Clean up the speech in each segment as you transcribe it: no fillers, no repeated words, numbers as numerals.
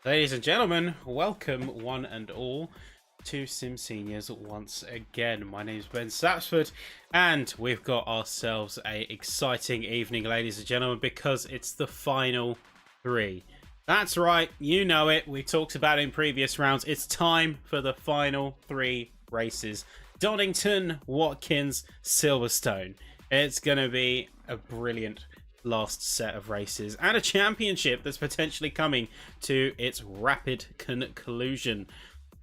Ladies and gentlemen, welcome one and all to SimSeniors once again. My name is Ben Sapsford, and we've got ourselves a exciting evening, ladies and gentlemen, because it's the final three. That's right, you know it. We talked about it in previous rounds. It's time for the final three races. Donnington, Watkins, Silverstone. It's going to be a brilliant last set of races and a championship that's potentially coming to its rapid conclusion.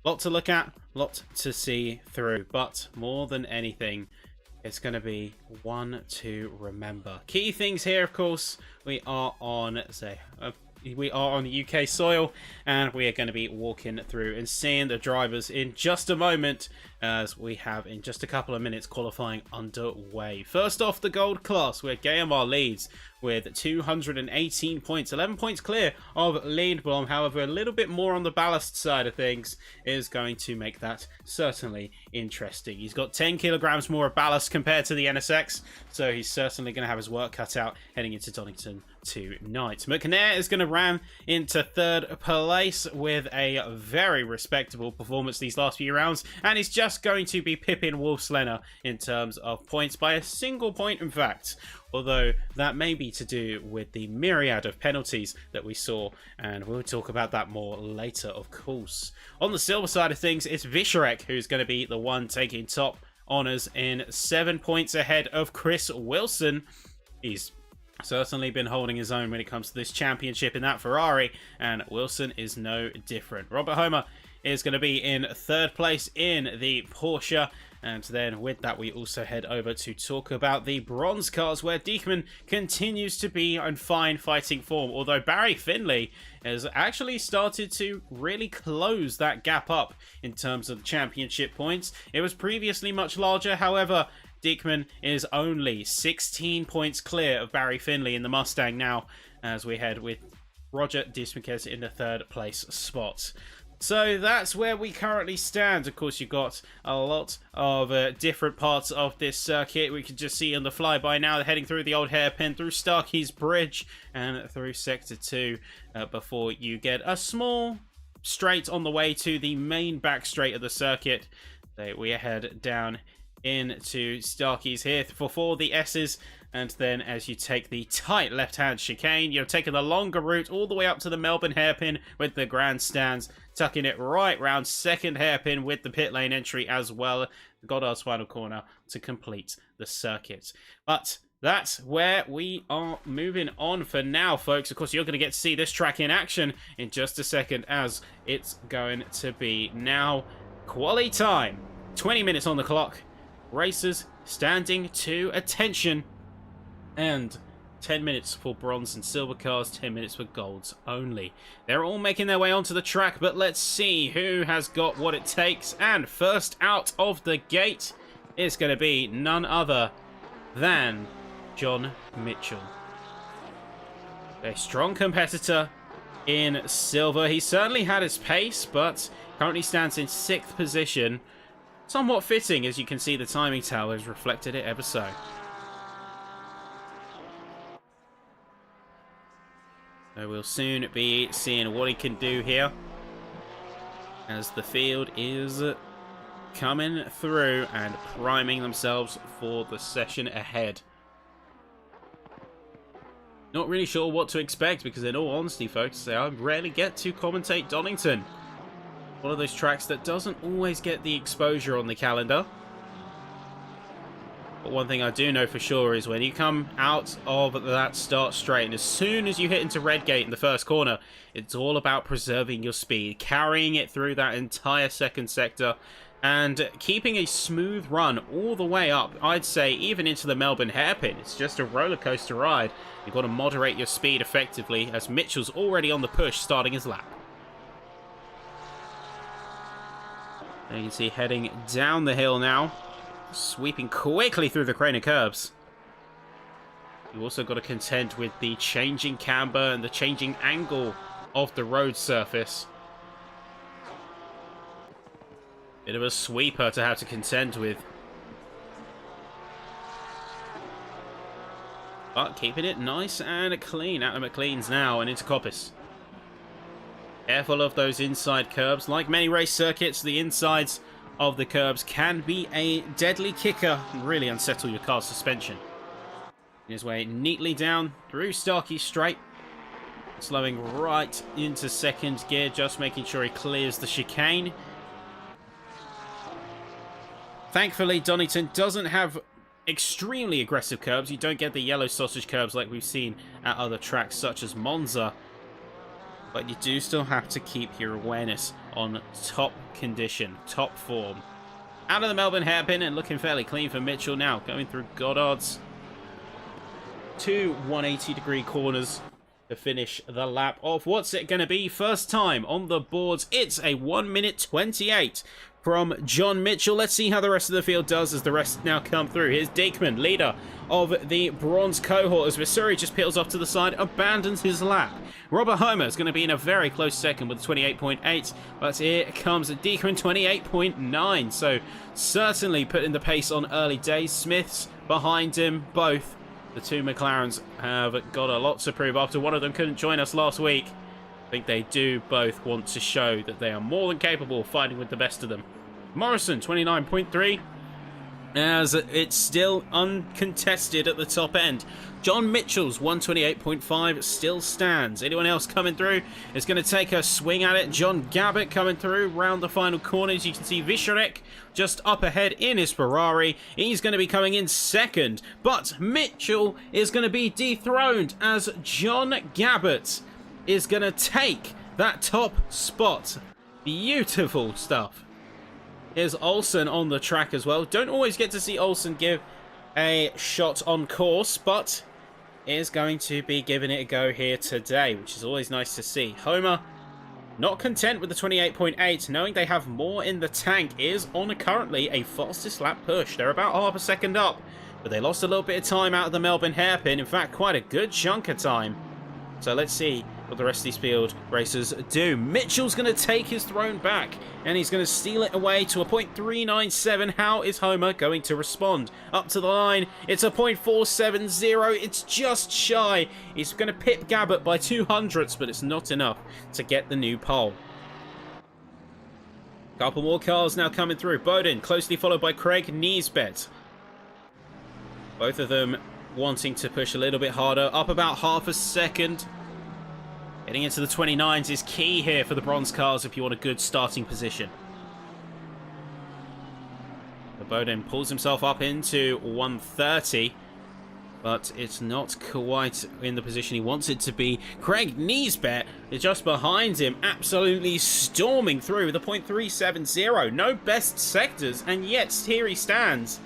Lot to look at, lot to see through, but more than anything, it's going to be one to remember. Key things here, of course, we are on the UK soil, and we are going to be walking through and seeing the drivers in just a moment, as we have in just a couple of minutes qualifying underway. First off, the gold class, where GMR leads with 218 points, 11 points clear of Lindblom. However, a little bit more on the ballast side of things is going to make that certainly interesting. He's got 10 kilograms more of ballast compared to the NSX, so he's certainly going to have his work cut out heading into Donington tonight. McNair is going to ram into third place with a very respectable performance these last few rounds, and he's just going to be pipping Wolfslenner in terms of points by a single point, in fact. Although that may be to do with the myriad of penalties that we saw, and we'll talk about that more later, of course. On the silver side of things, it's Visharek who's going to be the one taking top honours in 7 points ahead of Chris Wilson. He's certainly been holding his own when it comes to this championship in that Ferrari, and Wilson is no different. Robert Homer is going to be in third place in the Porsche. And then with that, we also head over to talk about the bronze cars, where Diekman continues to be in fine fighting form, although Barry Finley has actually started to really close that gap up in terms of the championship points. It was previously much larger, however, Diekman is only 16 points clear of Barry Finley in the Mustang now, as we head with Roger Dismiquez in the third place spot. So that's where we currently stand. Of course, you've got a lot of different parts of this circuit. We can just see on the flyby now, they're heading through the old hairpin, through Starkey's Bridge, and through Sector 2 before you get a small straight on the way to the main back straight of the circuit. So we head down into Starkey's here for the S's, and then as you take the tight left-hand chicane, you're taking the longer route all the way up to the Melbourne hairpin with the grandstands, tucking it right round second hairpin with the pit lane entry as well, Goddard's final corner to complete the circuit. But that's where we are moving on for now, folks. Of course, you're going to get to see this track in action in just a second, as it's going to be now quali time. 20 minutes on the clock. Racers standing to attention. And 10 minutes for bronze and silver cars, 10 minutes for golds only. They're all making their way onto the track, but let's see who has got what it takes. And first out of the gate is going to be none other than John Mitchell. A strong competitor in silver. He certainly had his pace, but currently stands in 6th position. Somewhat fitting, as you can see the timing tower has reflected it ever so. So we'll soon be seeing what he can do here, as the field is coming through and priming themselves for the session ahead. Not really sure what to expect, because in all honesty, folks, I rarely get to commentate Donington. One of those tracks that doesn't always get the exposure on the calendar. But one thing I do know for sure is when you come out of that start straight, and as soon as you hit into Redgate in the first corner, it's all about preserving your speed, carrying it through that entire second sector, and keeping a smooth run all the way up, I'd say even into the Melbourne hairpin. It's just a roller coaster ride. You've got to moderate your speed effectively, as Mitchell's already on the push starting his lap. And you can see heading down the hill now, sweeping quickly through the crane of curbs. You also got to contend with the changing camber and the changing angle of the road surface. Bit of a sweeper to have to contend with. But keeping it nice and clean out of McLean's now and into Coppice. Careful of those inside curbs. Like many race circuits, the insides of the curbs can be a deadly kicker and really unsettle your car's suspension. His way neatly down through Starkey Straight. Slowing right into second gear, just making sure he clears the chicane. Thankfully, Donnington doesn't have extremely aggressive curbs. You don't get the yellow sausage curbs like we've seen at other tracks such as Monza. But you do still have to keep your awareness on top condition, top form. Out of the Melbourne hairpin and looking fairly clean for Mitchell now. Going through Goddard's 2 180-degree corners to finish the lap of what's it going to be? First time on the boards. It's a 1:28 from John Mitchell. Let's see how the rest of the field does as the rest now come through. Here's Diekman, leader of the bronze cohort, as Vasuri just peels off to the side, abandons his lap. Robert Homer is going to be in a very close second with 28.8, but here comes Diekman, 28.9. So certainly putting the pace on early days. Smith's behind him, both. The two McLarens have got a lot to prove after one of them couldn't join us last week. I think they do both want to show that they are more than capable of fighting with the best of them. Morrison, 29.3, as it's still uncontested at the top end. John Mitchell's 128.5 still stands. Anyone else coming through is going to take a swing at it. John Gabbett coming through round the final corners. You can see Visharek just up ahead in his Ferrari. He's going to be coming in second, but Mitchell is going to be dethroned as John Gabbett is going to take that top spot. Beautiful stuff. Here's Olsen on the track as well. Don't always get to see Olsen give a shot on course, but is going to be giving it a go here today, which is always nice to see. Homer, not content with the 28.8, knowing they have more in the tank, is on currently a fastest lap push. They're about half a second up, but they lost a little bit of time out of the Melbourne hairpin. In fact, quite a good chunk of time. So let's see what the rest of these field racers do. Mitchell's going to take his throne back, and he's going to steal it away to a .397. How is Homer going to respond? Up to the line, it's a .470. It's just shy. He's going to pip Gabbett by 200ths, but it's not enough to get the new pole. Couple more cars now coming through. Bowden, closely followed by Craig Niesbet. Both of them wanting to push a little bit harder, up about half a second. Getting into the 29s is key here for the bronze cars if you want a good starting position. The Bowden pulls himself up into 130, but it's not quite in the position he wants it to be. Craig Niesbet is just behind him, absolutely storming through with a .370. No best sectors, and yet here he stands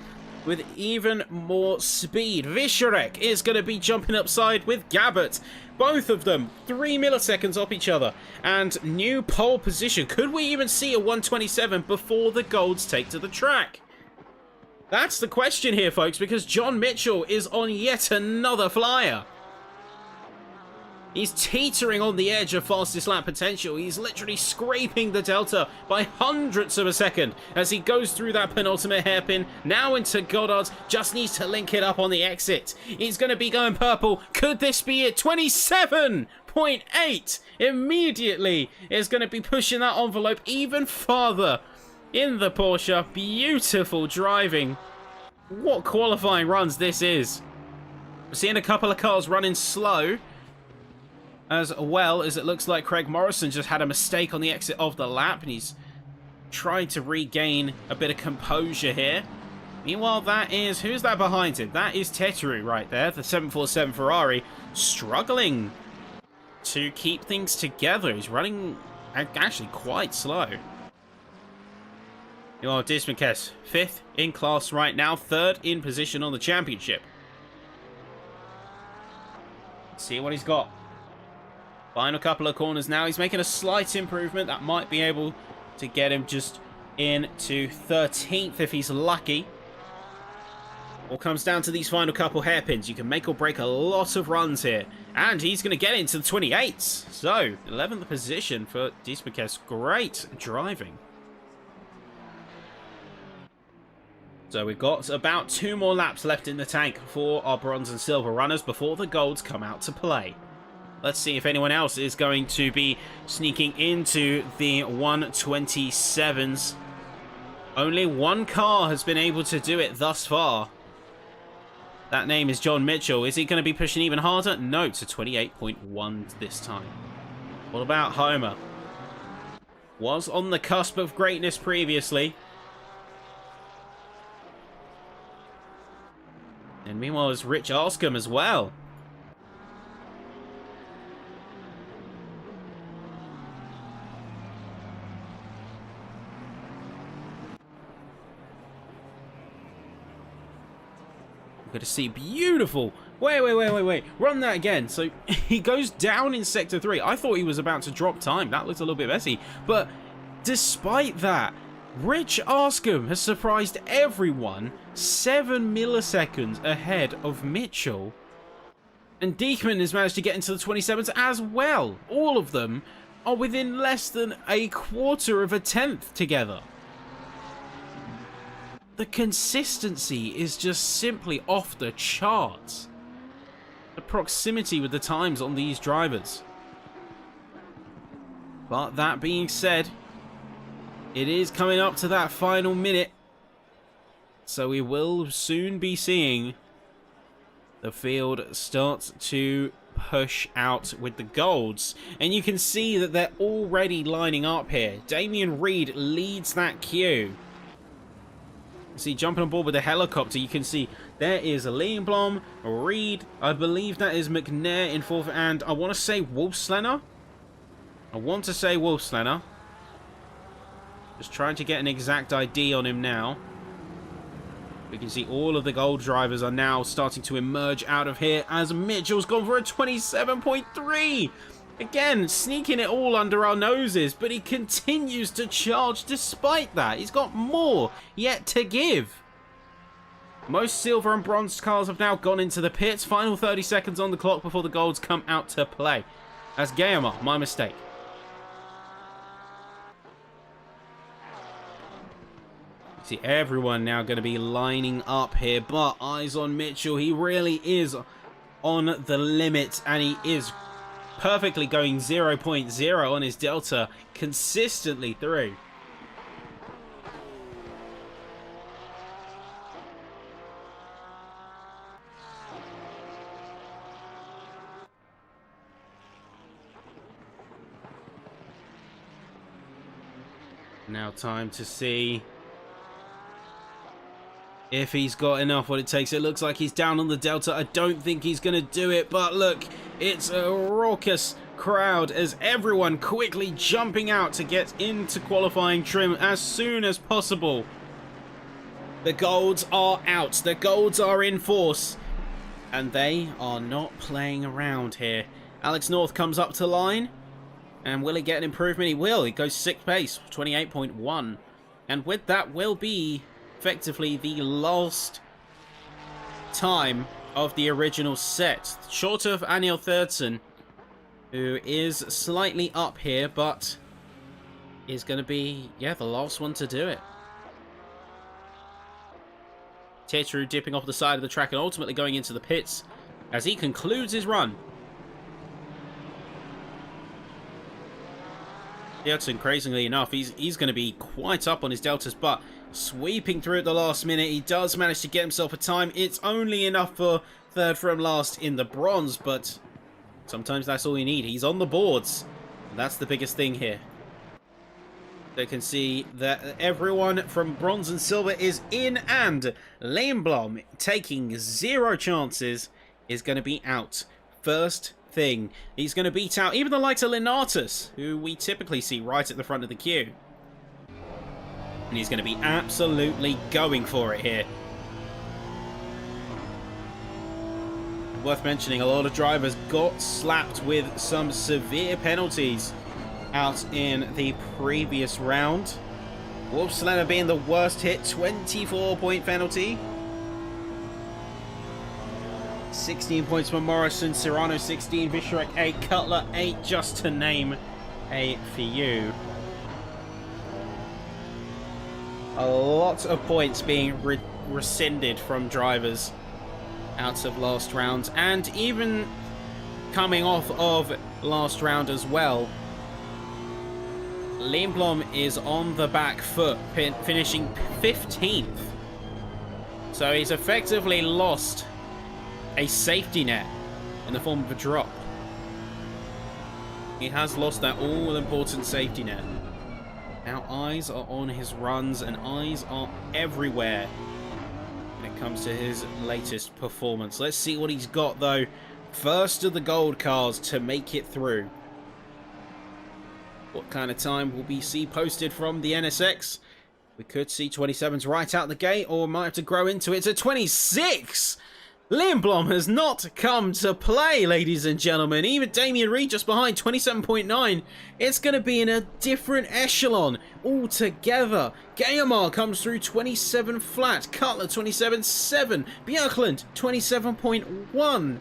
with even more speed. Visharek is going to be jumping upside with Gabbett. Both of them 3 milliseconds off each other. And new pole position. Could we even see a 127 before the Golds take to the track? That's the question here, folks, because John Mitchell is on yet another flyer. He's teetering on the edge of fastest lap potential. He's literally scraping the delta by hundredths of a second as he goes through that penultimate hairpin. Now into Goddard. Just needs to link it up on the exit. He's going to be going purple. Could this be it? 27.8 immediately is going to be pushing that envelope even farther in the Porsche. Beautiful driving. What qualifying runs this is. We're seeing a couple of cars running slow, as well as it looks like Craig Morrison just had a mistake on the exit of the lap, and he's trying to regain a bit of composure here. Meanwhile, who's that behind him? That is Teteru right there, the 747 Ferrari, struggling to keep things together. He's running actually quite slow. Meanwhile, Dismakes, 5th in class right now, 3rd in position on the championship. Let's see what he's got. Final couple of corners now. He's making a slight improvement. That might be able to get him just into 13th if he's lucky. All comes down to these final couple hairpins. You can make or break a lot of runs here. And he's going to get into the 28s. So, 11th position for Dismakes. Great driving. So we've got about 2 more laps left in the tank for our bronze and silver runners before the golds come out to play. Let's see if anyone else is going to be sneaking into the 127s. Only one car has been able to do it thus far. That name is John Mitchell. Is he going to be pushing even harder? No, to 28.1 this time. What about Homer? Was on the cusp of greatness previously. And meanwhile, it's Rich Arscombe as well. Good to see. Beautiful. Wait. Run that again. So he goes down in Sector 3. I thought he was about to drop time. That looked a little bit messy. But despite that, Rich Arscombe has surprised everyone 7 milliseconds ahead of Mitchell. And Diekman has managed to get into the 27s as well. All of them are within less than a quarter of a tenth together. The consistency is just simply off the charts. The proximity with the times on these drivers. But that being said, it is coming up to that final minute. So we will soon be seeing the field start to push out with the golds. And you can see that they're already lining up here. Damien Reed leads that queue. See, jumping on board with the helicopter, you can see there is Lindblom, Reed, I believe that is McNair in fourth, and I want to say Wolfslenner. Just trying to get an exact ID on him now. We can see all of the gold drivers are now starting to emerge out of here as Mitchell's gone for a 27.3. Again, sneaking it all under our noses, but he continues to charge despite that. He's got more yet to give. Most silver and bronze cars have now gone into the pits. Final 30 seconds on the clock before the golds come out to play. As Guillermo, my mistake. See, everyone now going to be lining up here, but eyes on Mitchell. He really is on the limit, and he is perfectly going 0.0 on his delta consistently through. Now time to see if he's got enough what it takes. It looks like he's down on the delta. I don't think he's going to do it, but look, it's a raucous crowd as everyone quickly jumping out to get into qualifying trim as soon as possible. The golds are out. The golds are in force, and they are not playing around here. Alex North comes up to line, and will he get an improvement? He will. He goes 6th place, 28.1, and with that will be effectively the last time of the original set. Short of Aniel Thirdson, who is slightly up here, but is going to be, the last one to do it. Tetrou dipping off the side of the track and ultimately going into the pits as he concludes his run. Thirdson, crazily enough, he's going to be quite up on his deltas, but sweeping through at the last minute, he does manage to get himself a time. It's only enough for third from last in the bronze, but sometimes that's all you need. He's on the boards. That's the biggest thing here. They can see that everyone from bronze and silver is in, and Lindblom, taking 0 chances, is going to be out first thing. He's going to beat out even the likes of Linatus, who we typically see right at the front of the queue. And he's going to be absolutely going for it here. Worth mentioning, a lot of drivers got slapped with some severe penalties out in the previous round. Wolfslenner being the worst hit, 24-point penalty. 16 points for Morrison, Serrano 16, Visharek 8, Cutler 8, just to name a few. A lot of points being rescinded from drivers out of last round, and even coming off of last round as well. Lindblom is on the back foot, finishing 15th. So he's effectively lost a safety net in the form of a drop. He has lost that all-important safety net. Now eyes are on his runs and eyes are everywhere when it comes to his latest performance. Let's see what he's got though. First of the gold cars to make it through. What kind of time will we see posted from the NSX? We could see 27s right out the gate, or might have to grow into it to 26! Lindblom has not come to play, ladies and gentlemen. Even Damien Reed just behind, 27.9. It's going to be in a different echelon altogether. Gayamar comes through 27 flat. Cutler 27.7. Björklund 27.1.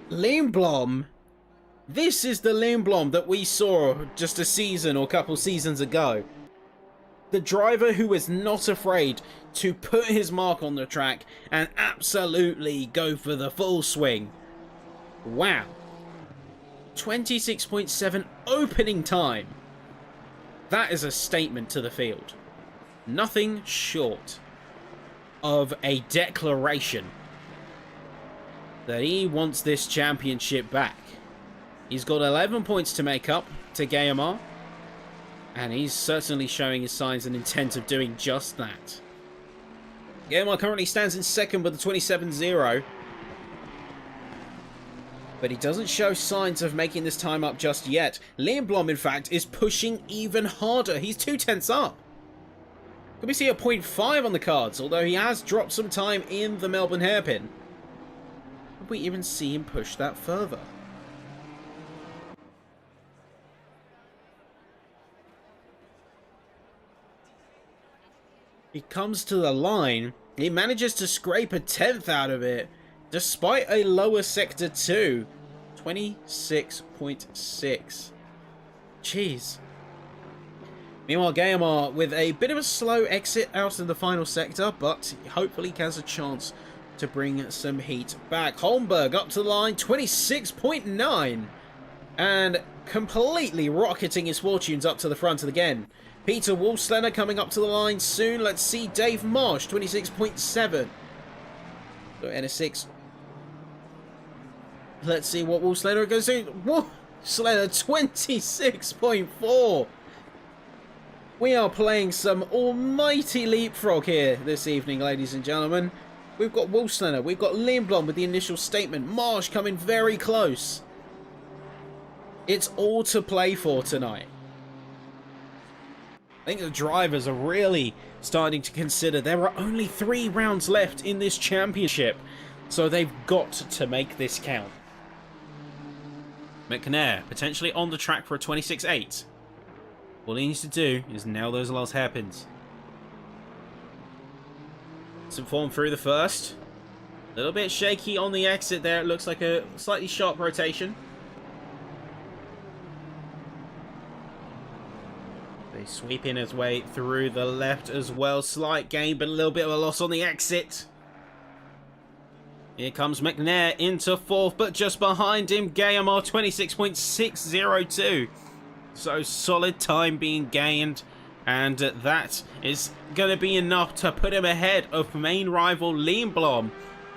Lindblom. This is the Lindblom that we saw just a season or a couple seasons ago. The driver who is not afraid to put his mark on the track and absolutely go for the full swing. Wow. 26.7 opening time. That is a statement to the field. Nothing short of a declaration that he wants this championship back. He's got 11 points to make up to Gayamar. And he's certainly showing his signs and intent of doing just that. Gayamar currently stands in second with a 27.0. But he doesn't show signs of making this time up just yet. Lindblom, in fact, is pushing even harder. He's 2/10 up. Could we see a 0.5 on the cards? Although he has dropped some time in the Melbourne hairpin. Could we even see him push that further? He comes to the line. He manages to scrape a 10th out of it, despite a lower sector 2. 26.6. Jeez. Meanwhile, Gayamar with a bit of a slow exit out in the final sector, but hopefully he has a chance to bring some heat back. Holmberg up to the line, 26.9. And completely rocketing his fortunes up to the front again. Peter Wolfslener coming up to the line soon. Let's see Dave Marsh, 26.7. So NS6. Let's see what Wolfslener goes to. Wolfslener, 26.4. We are playing some almighty leapfrog here this evening, ladies and gentlemen. We've got Wolfslener, we've got Lindblom with the initial statement. Marsh coming very close. It's all to play for tonight. I think the drivers are really starting to consider there are only 3 rounds left in this championship, so they've got to make this count. McNair potentially on the track for a 26.8. All he needs to do is nail those last hairpins. Some form through the first. A little bit shaky on the exit there. It looks like a slightly sharp rotation. He's sweeping his way through the left as well. Slight gain, but a little bit of a loss on the exit. Here comes McNair into 4th, but just behind him, Gayamar, 26.602. So solid time being gained, and that is going to be enough to put him ahead of main rival Lindblom,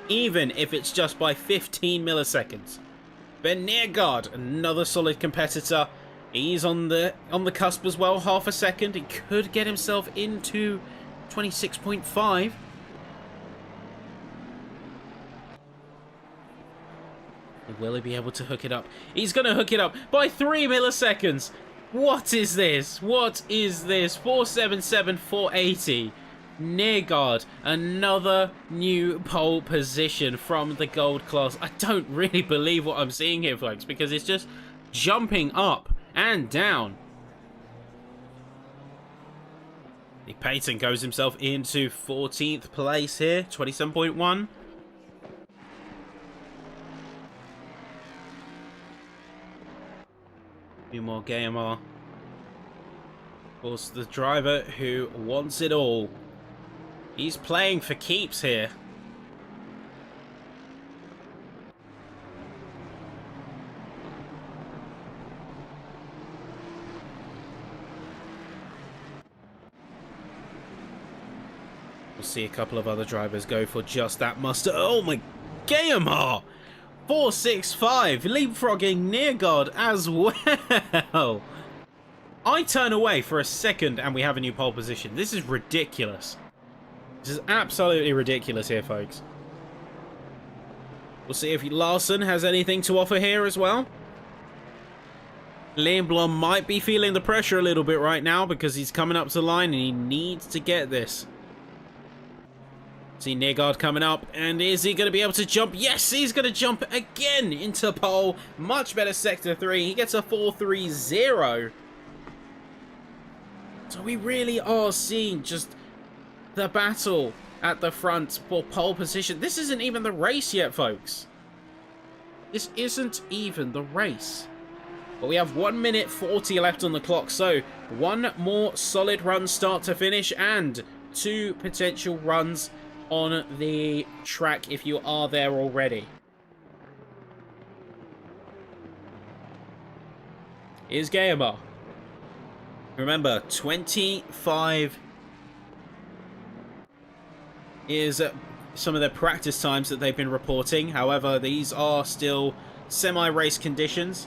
even if it's just by 15 milliseconds. Ben Neergaard, another solid competitor. He's on the cusp as well, half a second. He could get himself into 26.5. Will he be able to hook it up? He's going to hook it up by 3 milliseconds. What is this? What is this? 477, 480. Neergaard, another new pole position from the gold class. I don't really believe what I'm seeing here, folks, because it's just jumping up and down. Payton goes himself into 14th place here, 27.1. Meanwhile, Gayamar, of course, the driver who wants it all. He's playing for keeps here. see a couple of other drivers go for just that muster. Oh my, Gayamar! 465, leapfrogging Nearguard as well. I turn away for a second and we have a new pole position. This is ridiculous. This is absolutely ridiculous here, folks. We'll see if Larson has anything to offer here as well. Lindblom might be feeling the pressure a little bit right now because he's coming up to the line and he needs to get this. See Nearguard coming up, and is he going to be able to jump? Yes, he's going to jump again into pole. Much better sector 3. He gets a 4.30. So we really are seeing just the battle at the front for pole position. This isn't even the race yet, folks. This isn't even the race. But we have 1 minute 40 left on the clock, so one more solid run start to finish and 2 potential runs on the track if you are there already. Here's Gayamar. Remember, 25 is some of the practice times that they've been reporting. However, these are still semi-race conditions.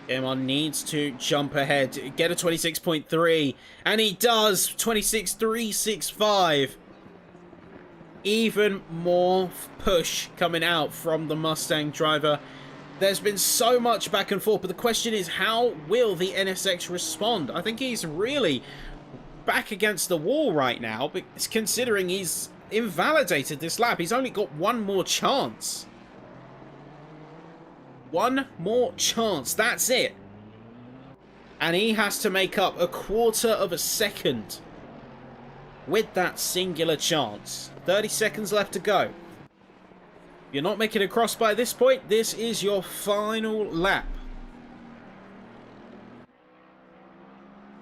Gayamar needs to jump ahead, get a 26.3, and he does. 26.365. Even more push coming out from the Mustang driver. There's been so much back and forth, but the question is, how will the NSX respond? I think he's really back against the wall right now, because considering he's invalidated this lap. He's only got one more chance. One more chance, that's it. And he has to make up a quarter of a second with that singular chance. 30 seconds left to go. If you're not making it across by this point, this is your final lap.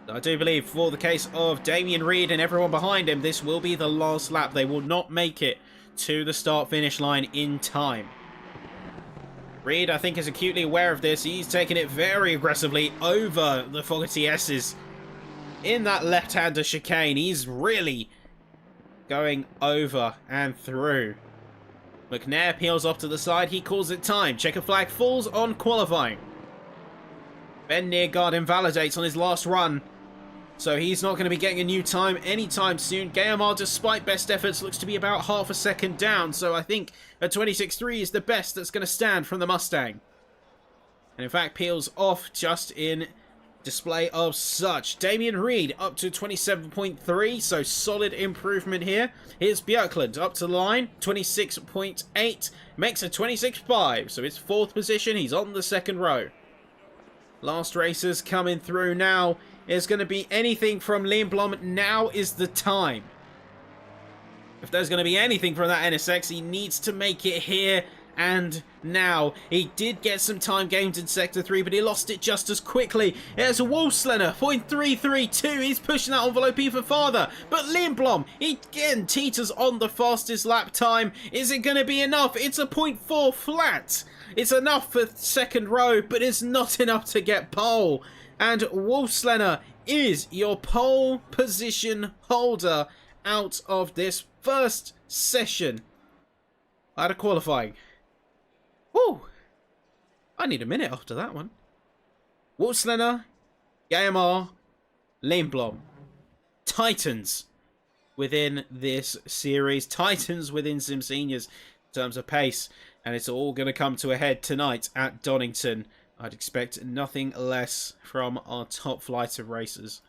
I do believe for the case of Damien Reed and everyone behind him, this will be the last lap. They will not make it to the start-finish line in time. Reed, I think, is acutely aware of this. He's taking it very aggressively over the Fogarty S's in that left-hander chicane. He's really going over and through. McNair peels off to the side. He calls it time. Checker flag falls on qualifying. Ben Nearguard invalidates on his last run, so he's not going to be getting a new time anytime soon. Gayamar, despite best efforts, looks to be about half a second down, so I think a 26.3 is the best that's going to stand from the Mustang. And in fact, peels off just in display of such. Damien Reed up to 27.3, so solid improvement here. Here's Björklund up to the line, 26.8, makes a 26.5, so it's 4th position. He's on the 2nd row. Last racers coming through now. Is going to be anything from Lindblom. Now is the time. If there's going to be anything from that NSX, he needs to make it here and now. He did get some time gained in Sector 3, but he lost it just as quickly. There's a Wolfslener, 0.332. He's pushing that envelope even farther. But Lindblom, he again teeters on the fastest lap time. Is it going to be enough? It's a 0.4 flat. It's enough for 2nd row, but it's not enough to get pole. And Wolfslener is your pole position holder out of this first session out of qualifying. Woo! I need a minute after that one. Wolfslener, Gayamar, Lindblom. Titans within this series. Titans within SimSeniors in terms of pace. And it's all going to come to a head tonight at Donnington. I'd expect nothing less from our top flight of racers.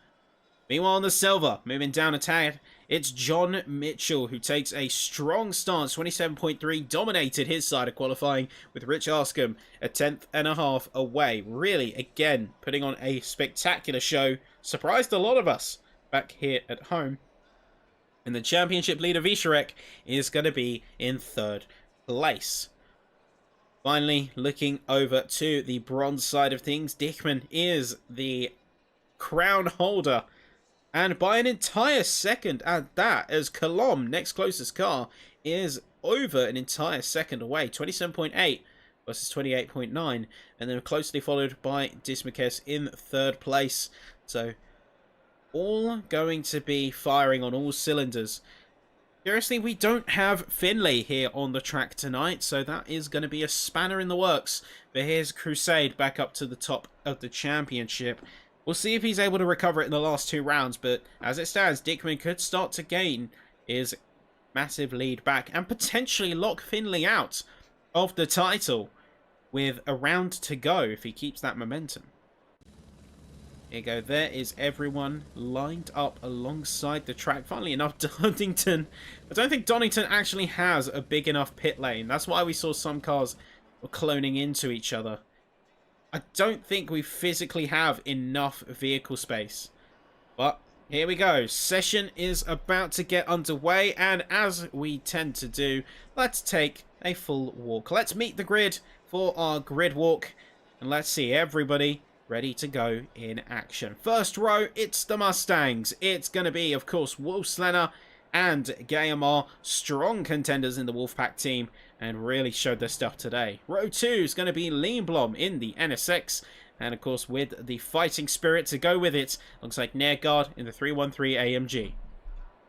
Meanwhile, on the silver, moving down a tad, it's John Mitchell who takes a strong stance. 27.3, dominated his side of qualifying, with Rich Arscombe a 10th.5 away. Really, again, putting on a spectacular show. Surprised a lot of us back here at home. And the championship leader, Visharek, is going to be in 3rd place. Finally, looking over to the bronze side of things, Dickman is the crown holder. And by an entire second at that, as Colomb, next closest car, is over an entire second away. 27.8 versus 28.9. And then closely followed by Dismakes in 3rd place. So, all going to be firing on all cylinders. Seriously, we don't have Finlay here on the track tonight, so that is going to be a spanner in the works for his crusade back up to the top of the championship. We'll see if he's able to recover it in the last 2 rounds, but as it stands, Dickman could start to gain his massive lead back and potentially lock Finlay out of the title with a round to go if he keeps that momentum. Here you go, there is everyone lined up alongside the track. Funnily enough, Donnington, I don't think Donnington actually has a big enough pit lane. That's why we saw some cars were cloning into each other. I don't think we physically have enough vehicle space. But here we go. Session is about to get underway, and as we tend to do, let's take a full walk. Let's meet the grid for our grid walk, and let's see everybody ready to go in action. First row, it's the Mustangs. It's going to be, of course, Wolfslenner and Gayamar, strong contenders in the Wolfpack team, and really showed their stuff today. Row 2 is going to be Leenblom in the NSX, and of course with the fighting spirit to go with it, looks like Nergard in the 313 AMG.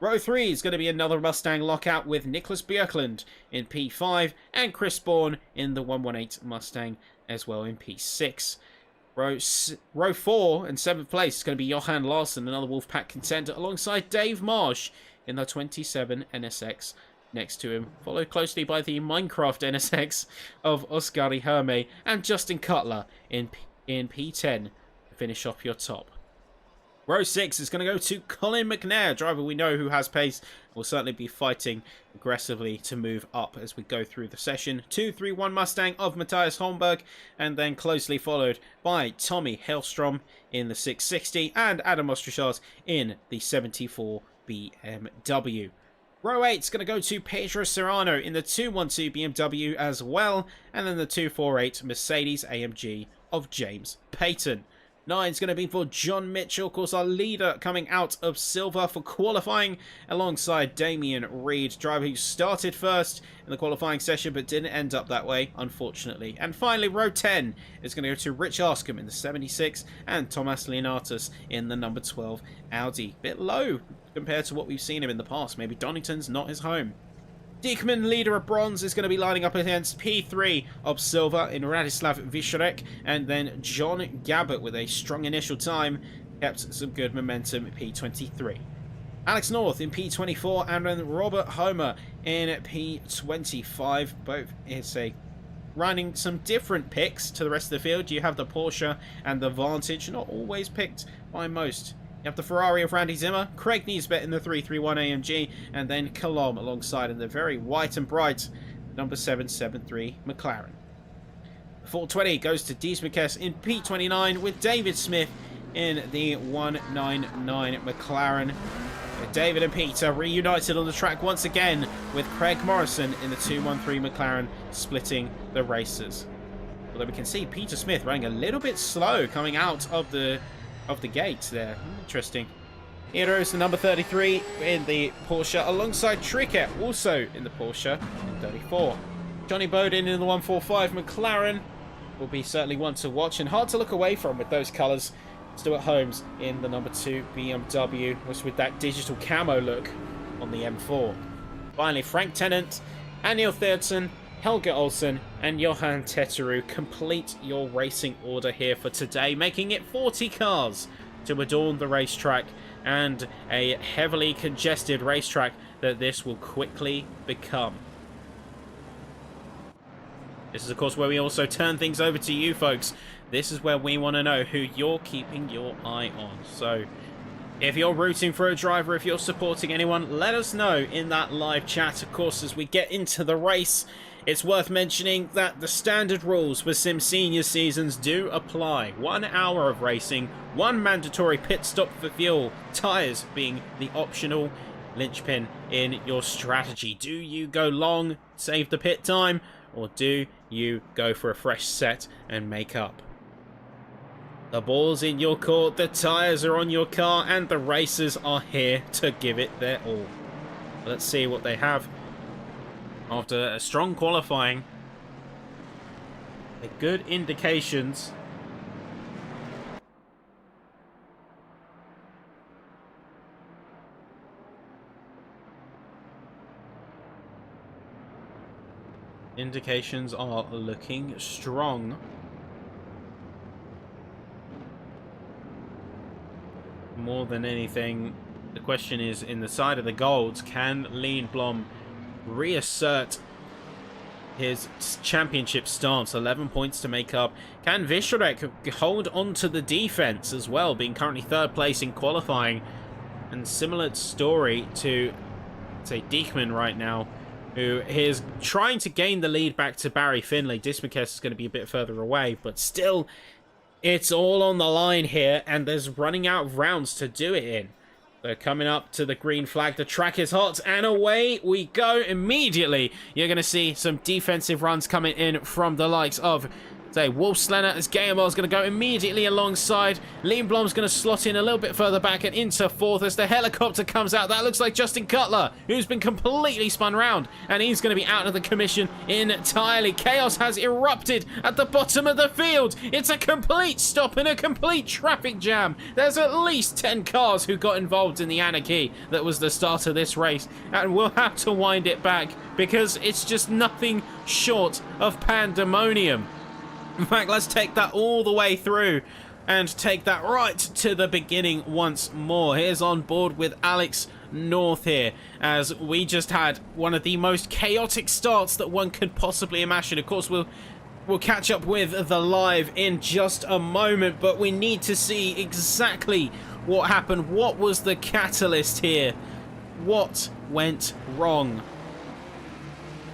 Row 3 is going to be another Mustang lockout with Nicholas Björklund in P5 and Chris Bourne in the 118 Mustang as well in P6. Row 4 and 7th place is going to be Johan Larsson, another Wolfpack contender, alongside Dave Marsh in the 27 NSX next to him, followed closely by the Minecraft NSX of Oskari Herme and Justin Cutler in P10 to finish off your top. Row 6 is going to go to Colin McNair, a driver we know who has pace and will certainly be fighting aggressively to move up as we go through the session. 231 Mustang of Matthias Holmberg, and then closely followed by Tommy Hellstrom in the 660 and Adam Ostrichard in the 74 BMW. Row 8 is going to go to Pedro Serrano in the 212 BMW as well, and then the 248 Mercedes AMG of James Payton. 9 is going to be for John Mitchell, of course our leader coming out of silver for qualifying, alongside Damien Reed, driver who started first in the qualifying session but didn't end up that way, unfortunately. And finally, row 10 is going to go to Rich Arscombe in the 76 and Thomas Leonatus in the number 12 Audi. Bit low compared to what we've seen him in the past. Maybe Donington's not his home. Diekman, leader of bronze, is going to be lining up against P3 of silver in Radislav Visharek, and then John Gabbert with a strong initial time kept some good momentum at P23. Alex North in P24 and then Robert Homer in P25. Both is running some different picks to the rest of the field. You have the Porsche and the Vantage, not always picked by most. You have the Ferrari of Randy Zimmer, Craig Niesbet in the 331 AMG, and then Colom alongside in the very white and bright number 773 McLaren. The 420 goes to Dies McKess in P29 with David Smith in the 199 McLaren. David and Peter reunited on the track once again with Craig Morrison in the 213 McLaren splitting the races. Although we can see Peter Smith running a little bit slow coming out of the gates there. Interesting. Here is the number 33 in the Porsche alongside Trickett, also in the Porsche in 34. Johnny Bowden in the 145 McLaren will be certainly one to watch and hard to look away from with those colours. Stuart Holmes in the number 2 BMW, was with that digital camo look on the M4. Finally, Frank Tennant, Anil Thedson, Helge Olsen and Johan Teteru complete your racing order here for today, making it 40 cars to adorn the racetrack, and a heavily congested racetrack that this will quickly become. This is of course where we also turn things over to you folks. This is where we want to know who you're keeping your eye on. So if you're rooting for a driver, if you're supporting anyone, let us know in that live chat. Of course, as we get into the race, it's worth mentioning that the standard rules for SimSeniors seasons do apply. 1 hour of racing, 1 mandatory pit stop for fuel, tyres being the optional linchpin in your strategy. Do you go long, save the pit time, or do you go for a fresh set and make up? The ball's in your court, the tyres are on your car, and the racers are here to give it their all. Let's see what they have. After a strong qualifying, good indications. Indications are looking strong. More than anything, the question is, in the side of the golds, can Lindblom reassert his championship stance? 11 points to make up. Can Vishrek hold on to the defense as well, being currently third place in qualifying? And similar story to, say, Diekman right now, who is trying to gain the lead back to Barry Finlay. Dismukes is going to be a bit further away, but still, it's all on the line here, and there's running out of rounds to do it in. They're coming up to the green flag. The track is hot, and away we go immediately. You're going to see some defensive runs coming in from the likes of, say, Wolfslenner, as Guillemot is going to go immediately alongside. Lindblom's going to slot in a little bit further back and into fourth as the helicopter comes out. That looks like Justin Cutler, who's been completely spun round, and he's going to be out of the commission entirely. Chaos has erupted at the bottom of the field. It's a complete stop and a complete traffic jam. There's at least 10 cars who got involved in the anarchy that was the start of this race, and we'll have to wind it back because it's just nothing short of pandemonium. In fact, let's take that all the way through and take that right to the beginning once more. Here's on board with Alex North here, as we just had one of the most chaotic starts that one could possibly imagine. Of course, we'll catch up with the live in just a moment, but we need to see exactly what happened. What was the catalyst here? What went wrong?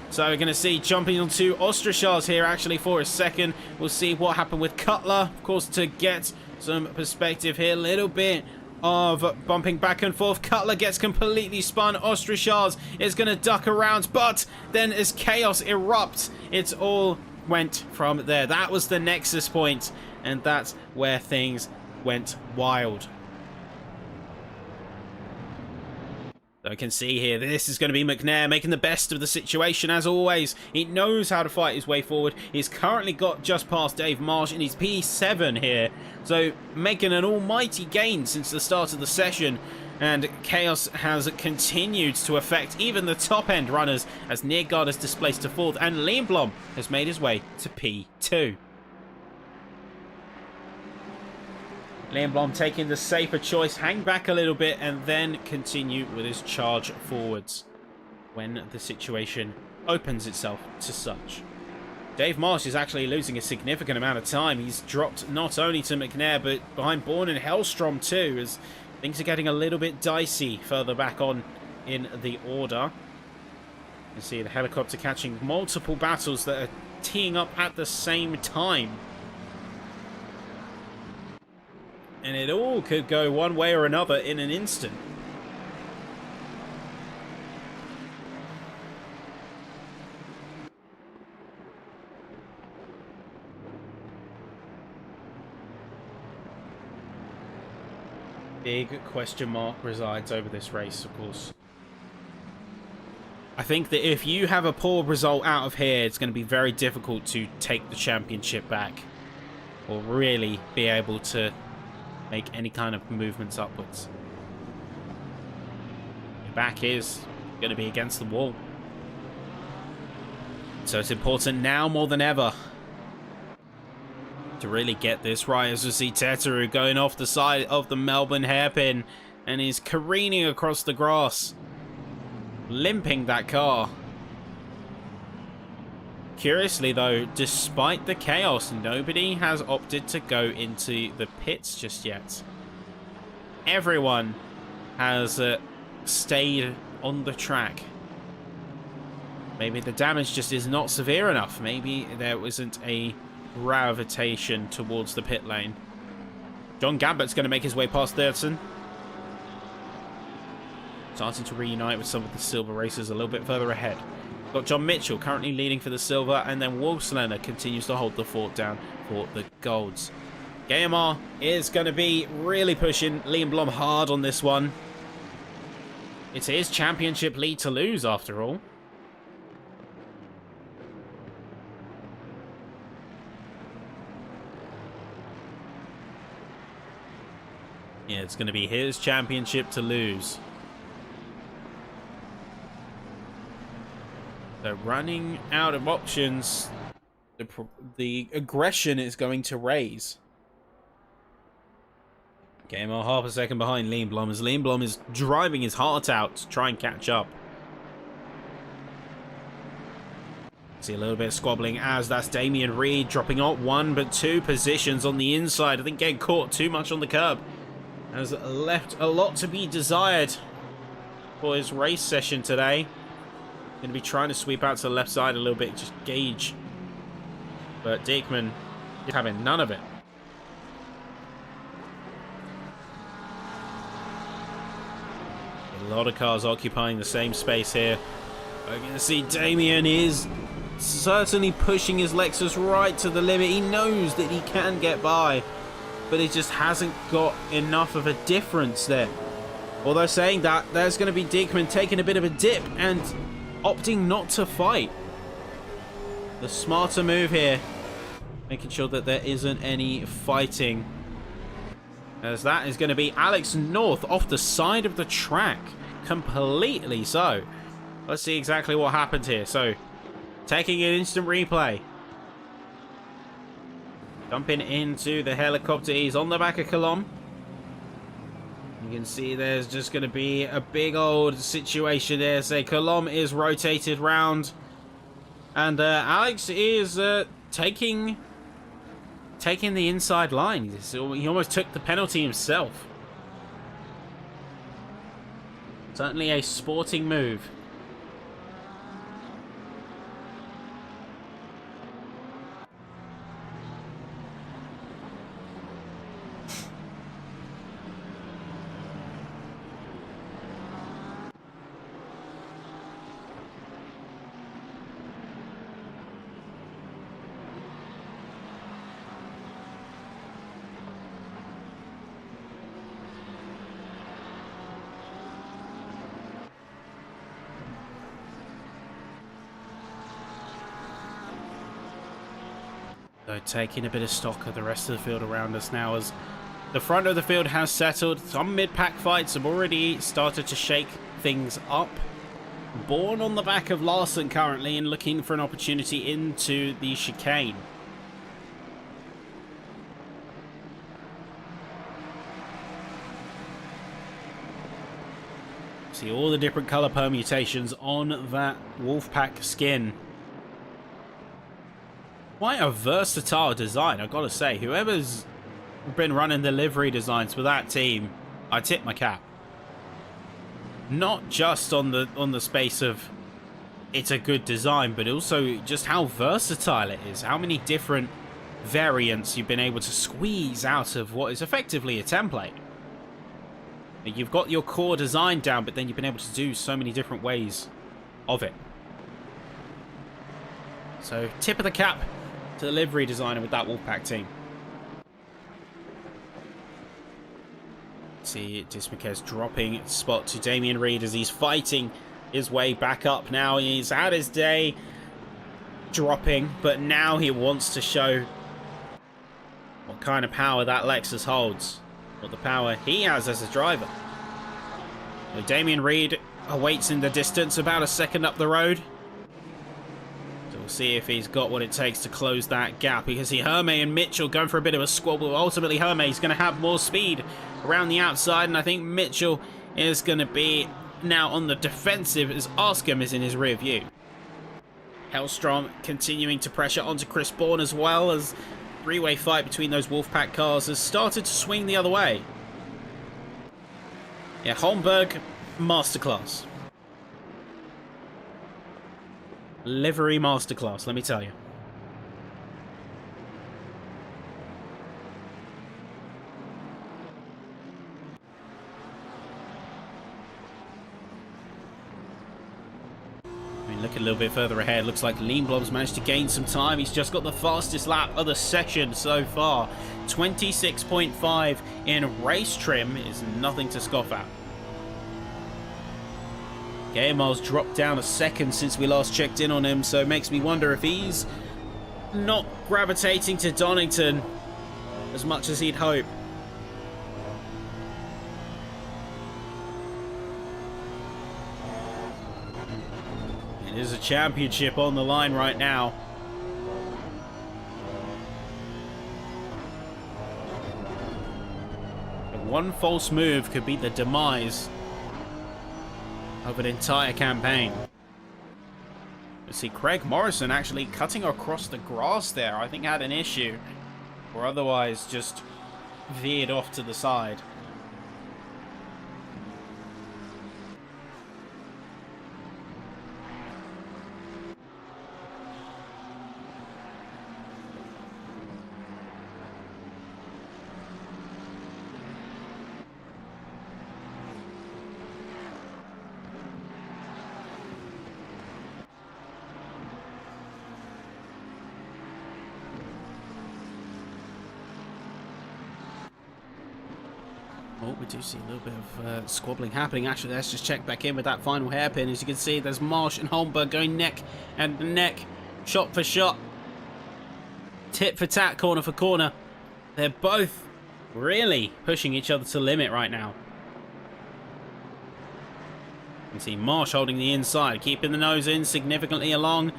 So we're going to see jumping onto Ostrachars here actually for a second. We'll see what happened with Cutler, of course, to get some perspective here. A little bit of bumping back and forth. Cutler gets completely spun. Ostrachars is going to duck around, but then as chaos erupts, it all went from there. That was the nexus point, and that's where things went wild. So I can see here, this is going to be McNair making the best of the situation as always. He knows how to fight his way forward. He's currently got just past Dave Marsh in his P7 here. So making an almighty gain since the start of the session. And chaos has continued to affect even the top end runners as Neergaard is displaced to fourth and Lindblom has made his way to P2. Lindblom taking the safer choice, hang back a little bit and then continue with his charge forwards when the situation opens itself to such. Dave Marsh is actually losing a significant amount of time. He's dropped not only to McNair but behind Bourne and Hellstrom too, as things are getting a little bit dicey further back on in the order. You see the helicopter catching multiple battles that are teeing up at the same time. And it all could go one way or another in an instant. Big question mark resides over this race, of course. I think that if you have a poor result out of here, it's going to be very difficult to take the championship back. Or really be able to make any kind of movements upwards. Your back is going to be against the wall. So it's important now more than ever to really get this right, as we see Teteru going off the side of the Melbourne hairpin and he's careening across the grass, limping that car. Curiously though, despite the chaos, nobody has opted to go into the pits just yet. Everyone has stayed on the track. Maybe the damage just is not severe enough. Maybe there wasn't a gravitation towards the pit lane. John Gambert's going to make his way past Thurston. Starting to reunite with some of the silver racers a little bit further ahead. Got John Mitchell currently leading for the silver, and then Wolfslenner continues to hold the fort down for the golds. Guillemot is going to be really pushing Lindblom hard on this one. It's his championship lead to lose after all. Yeah, it's going to be his championship to lose. So So running out of options, the aggression is going to raise. Game on half a second behind Lindblom as Lindblom is driving his heart out to try and catch up. See a little bit of squabbling as that's Damien Reed dropping out 1 but 2 positions on the inside. I think getting caught too much on the curb has left a lot to be desired for his race session today. Going to be trying to sweep out to the left side a little bit, just gauge. But Diekman is having none of it. A lot of cars occupying the same space here. We're going to see Damien is certainly pushing his Lexus right to the limit. He knows that he can get by, but he just hasn't got enough of a difference there. Although saying that, there's going to be Diekman taking a bit of a dip and opting not to fight. The smarter move here, making sure that there isn't any fighting, as that is going to be Alex North off the side of the track, completely so. Let's see exactly what happened here. So, taking an instant replay. Jumping into the helicopter. He's on the back of Colomb. You can see there's just going to be a big old situation there. Say Colomb is rotated round. And Alex is taking the inside line. He almost took the penalty himself. Certainly a sporting move. So taking a bit of stock of the rest of the field around us now, as the front of the field has settled. Some mid-pack fights have already started to shake things up. Born on the back of Larson currently and looking for an opportunity into the chicane. See all the different colour permutations on that Wolfpack skin. Quite a versatile design, I've got to say. Whoever's been running the livery designs for that team, I tip my cap. Not just on the space of it's a good design, but also just how versatile it is. How many different variants you've been able to squeeze out of what is effectively a template. You've got your core design down, but then you've been able to do so many different ways of it. So, tip of the cap to the livery designer with that Wolfpack team. See Dismaquez dropping spot to Damien Reed as he's fighting his way back up now. He's had his day dropping, but now he wants to show what kind of power that Lexus holds. What the power he has as a driver. So Damien Reed awaits in the distance, about a second up the road. So we'll see if he's got what it takes to close that gap. You can see Herme and Mitchell going for a bit of a squabble. Ultimately, Herme is going to have more speed around the outside, and I think Mitchell is going to be now on the defensive as Arscombe is in his rear view. Hellstrom continuing to pressure onto Chris Bourne, as well as three-way fight between those Wolfpack cars has started to swing the other way. Yeah, Holmberg, masterclass. Livery masterclass, let me tell you. Look a little bit further ahead. Looks like Lindblom's managed to gain some time. He's just got the fastest lap of the session so far. 26.5 in race trim is nothing to scoff at. Gamer's dropped down a second since we last checked in on him, so it makes me wonder if he's not gravitating to Donnington as much as he'd hope. It There's a championship on the line right now. One false move could be the demise of an entire campaign. You see Craig Morrison actually cutting across the grass there. I think had an issue, or otherwise just veered off to the side. Oh, we do see a little bit of squabbling happening. Actually, let's just check back in with that final hairpin. As you can see, there's Marsh and Holmberg going neck and neck, shot for shot, tit for tat, corner for corner. They're both really pushing each other to the limit right now. You can see Marsh holding the inside, keeping the nose in significantly along.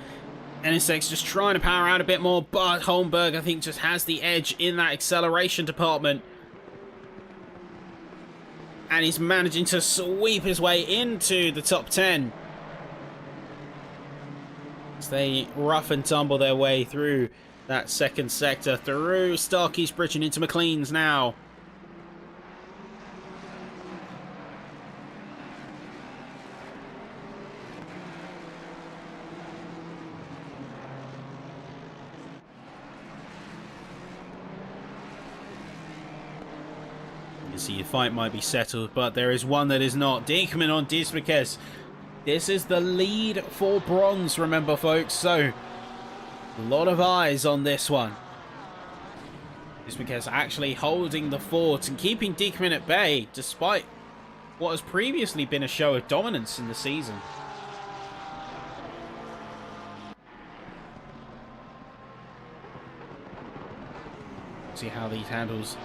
NSX just trying to power out a bit more, but Holmberg, I think, just has the edge in that acceleration department. And he's managing to sweep his way into the top 10. As they rough and tumble their way through that second sector, through Starkey's Bridge and into McLean's now. You see, your fight might be settled, but there is one that is not. Diekman on Dismukes. This is the lead for bronze, remember, folks. So, a lot of eyes on this one. Dismukes actually holding the fort and keeping Diekman at bay, despite what has previously been a show of dominance in the season. See how he handles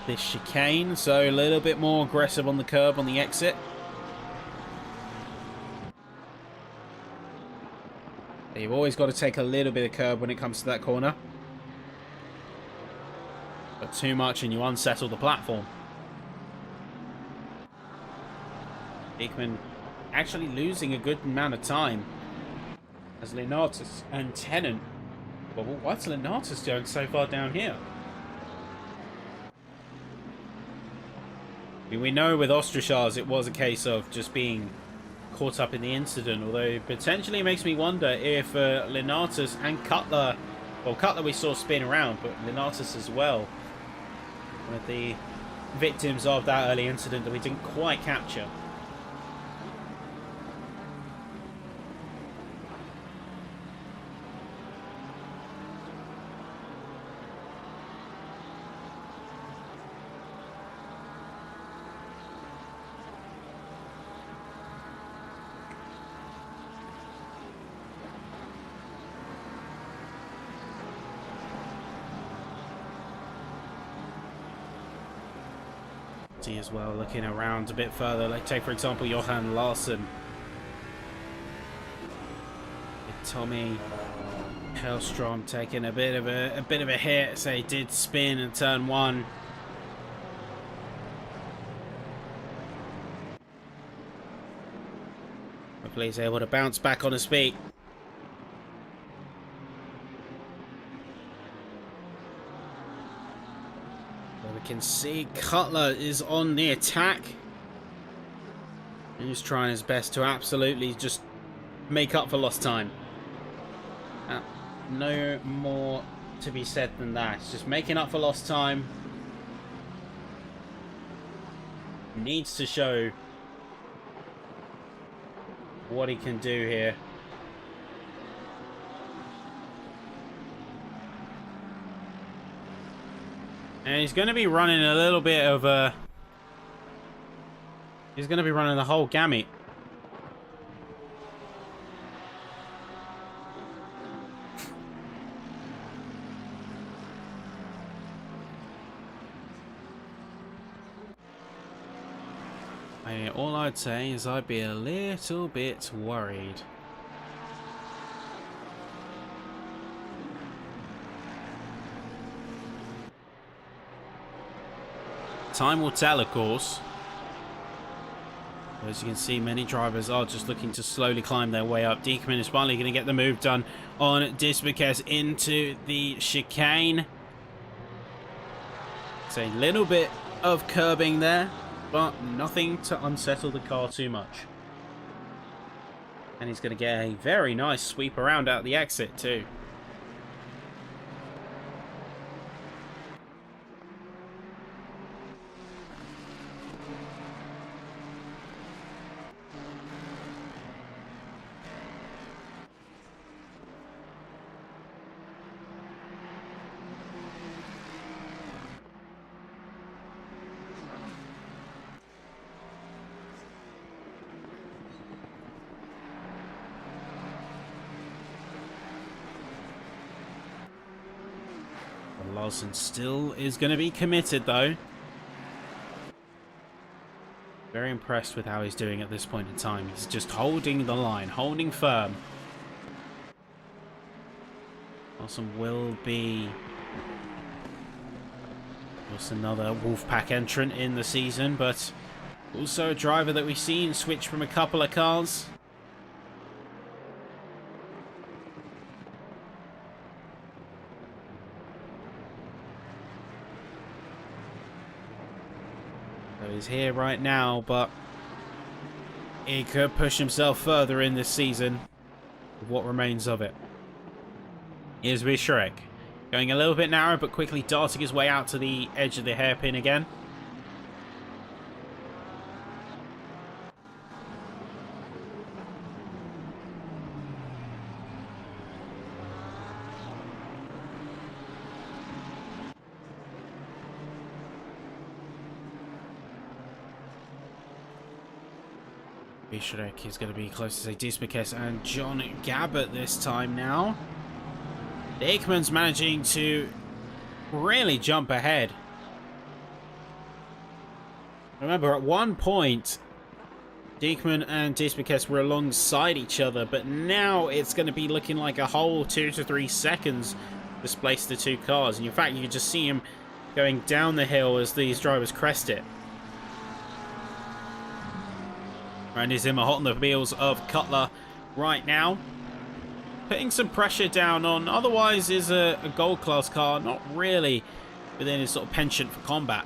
this chicane, so a little bit more aggressive on the curb on the exit. You've always got to take a little bit of curb when it comes to that corner, but too much and you unsettle the platform. Diekman actually losing a good amount of time as Lenatus and Tennant. Well, what's Lenatus doing so far down here? I mean, we know with Ostrachars it was a case of just being caught up in the incident, although potentially it makes me wonder if Lenatus and Cutler, well, Cutler we saw spin around, but Lenatus as well, one of the victims of that early incident that we didn't quite capture. As well, looking around a bit further, like take for example Johan Larsson, Tommy Hellstrom taking a bit of a hit, so he did spin in turn one. Hopefully he's able to bounce back on his feet. Can see Cutler is on the attack. He's trying his best to absolutely just make up for lost time. No more to be said than that. It's just making up for lost time. Needs to show what he can do here. And he's going to be running a little bit of a... He's going to be running the whole gamut. All I'd say is I'd be a little bit worried Time will tell, of course. As you can see, many drivers are just looking to slowly climb their way up. Diekman is finally going to get the move done on Disbekes into the chicane. It's a little bit of curbing there, but nothing to unsettle the car too much. And he's going to get a very nice sweep around out the exit too. Larson still is going to be committed, though. Very impressed with how he's doing at this point in time. He's just holding the line, holding firm. Larson will be just another Wolfpack entrant in the season, but also a driver that we've seen switch from a couple of cars. He's here right now, but he could push himself further in this season with what remains of it. Here's Shrek, going a little bit narrow, but quickly darting his way out to the edge of the hairpin again. Shrek is going to be close to say Disbekes and John Gabbert this time now. Diekman's managing to really jump ahead. Remember, at one point, Diekman and Disbekes were alongside each other, but now it's going to be looking like a whole 2 to 3 seconds displace the two cars. And in fact, you can just see him going down the hill as these drivers crest it. Randy Zimmer hot on the heels of Cutler right now. Putting some pressure down on otherwise is a gold class car, not really within his sort of penchant for combat.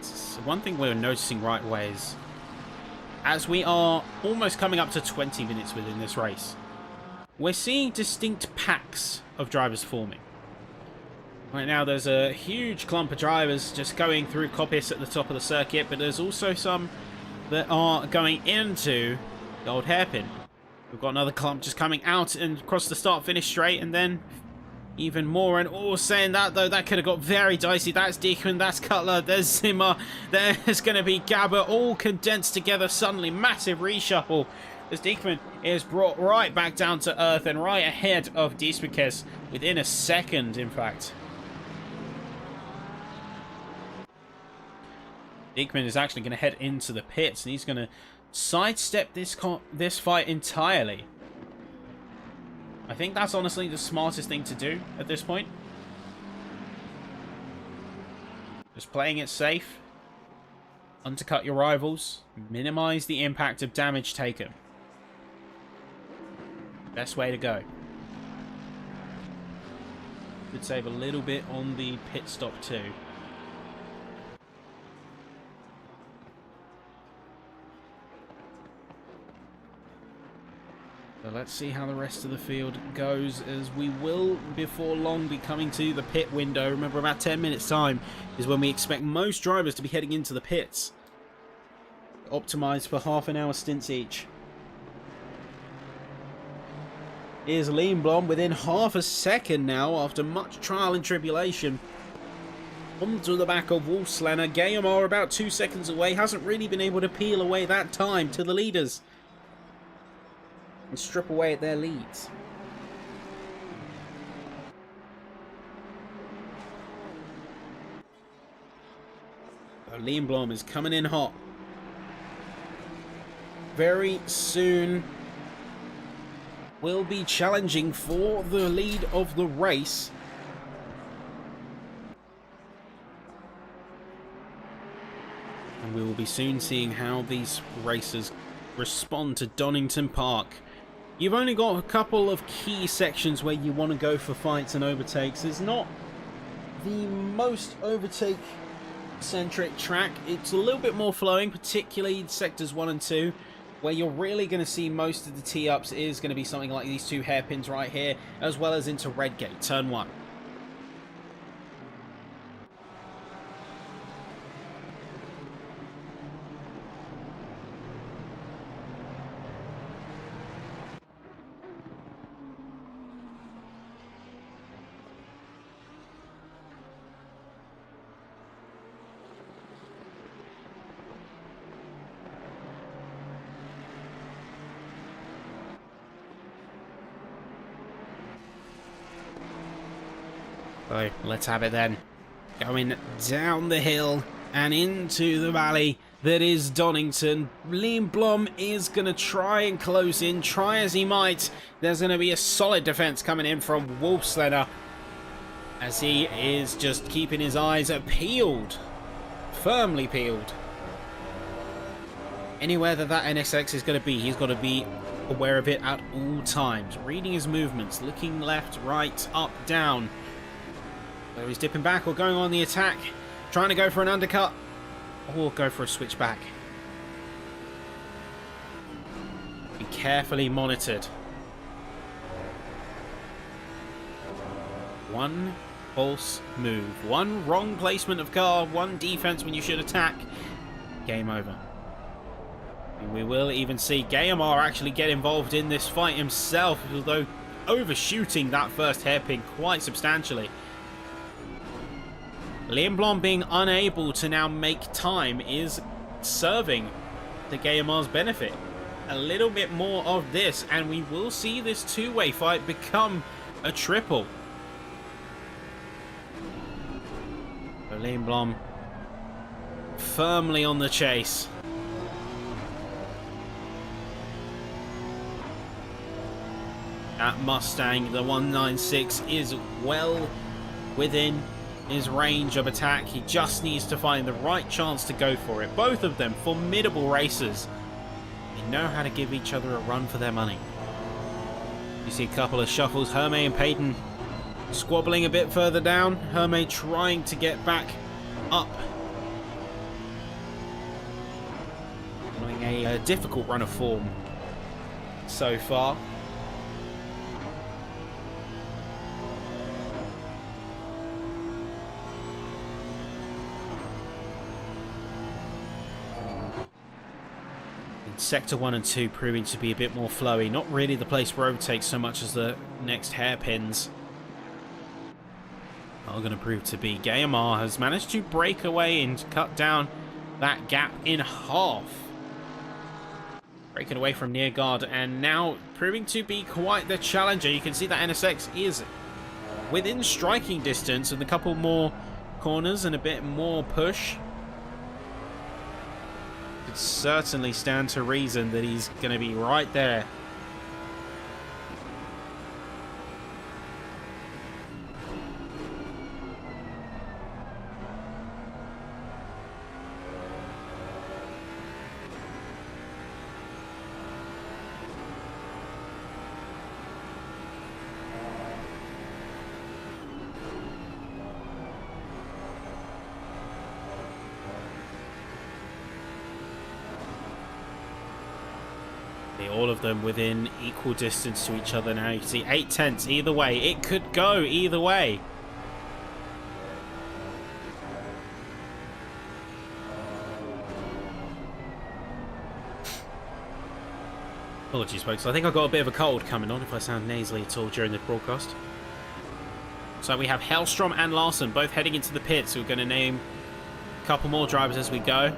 So one thing we're noticing right away is, as we are almost coming up to 20 minutes within this race, we're seeing distinct packs of drivers forming. Right now there's a huge clump of drivers just going through Coppice at the top of the circuit, but there's also some that are going into the old hairpin. We've got another clump just coming out and across the start-finish straight, and then even more. And all saying that, though, that could have got very dicey. That's Diekman, that's Cutler, there's Zimmer, there's going to be Gabbert, all condensed together suddenly. Massive reshuffle as Diekman is brought right back down to earth and right ahead of Disbekes within a second, in fact. Diekman is actually going to head into the pits, and he's going to sidestep this fight entirely. I think that's honestly the smartest thing to do at this point. Just playing it safe. Undercut your rivals. Minimize the impact of damage taken. Best way to go. Could save a little bit on the pit stop too. So let's see how the rest of the field goes, as we will before long be coming to the pit window. Remember, about 10 minutes time is when we expect most drivers to be heading into the pits. Optimised for half-an-hour stints each. Here's Lindblom within half a second now after much trial and tribulation. Onto the back of Wolfslanner. Guillemot about 2 seconds away. Hasn't really been able to peel away that time to the leaders and strip away at their leads. Liam Blom is coming in hot. Very soon will be challenging for the lead of the race. And we will be soon seeing how these racers respond to Donnington Park. You've only got a couple of key sections where you want to go for fights and overtakes. It's not the most overtake-centric track. It's a little bit more flowing, particularly sectors 1 and 2, where you're really going to see most of the tee-ups is going to be something like these two hairpins right here, as well as into Redgate, turn 1. So let's have it then. Going down the hill and into the valley that is Donnington. Liam Blom is going to try and close in, try as he might. There's going to be a solid defense coming in from Wolfsleather, as he is just keeping his eyes peeled, firmly peeled. Anywhere that NSX is going to be, he's got to be aware of it at all times. Reading his movements, looking left, right, up, down. Whether he's dipping back or going on the attack, trying to go for an undercut or go for a switchback. Be carefully monitored. One false move, one wrong placement of car, one defense when you should attack. Game over. And we will even see Gayamar actually get involved in this fight himself, although overshooting that first hairpin quite substantially. Liam Blom being unable to now make time is serving the Gayamar's benefit. A little bit more of this and we will see this two-way fight become a triple. So Liam Blom firmly on the chase. That Mustang, the 196, is well within his range of attack. He just needs to find the right chance to go for it. Both of them formidable racers. They know how to give each other a run for their money. You see a couple of shuffles. Herme and Peyton squabbling a bit further down. Herme trying to get back up. Having a difficult run of form so far. Sector 1 and 2 proving to be a bit more flowy. Not really the place for overtakes so much as the next hairpins are going to prove to be. Gayamar has managed to break away and cut down that gap in half. Breaking away from near guard and now proving to be quite the challenger. You can see that NSX is within striking distance and a couple more corners and a bit more push. Could certainly stand to reason that he's going to be right there. All of them within equal distance to each other now. You can see 8 tenths either way. It could go either way. Apologies, folks. I think I've got a bit of a cold coming on if I sound nasally at all during the broadcast. So we have Hellstrom and Larson both heading into the pits. We're going to name a couple more drivers as we go.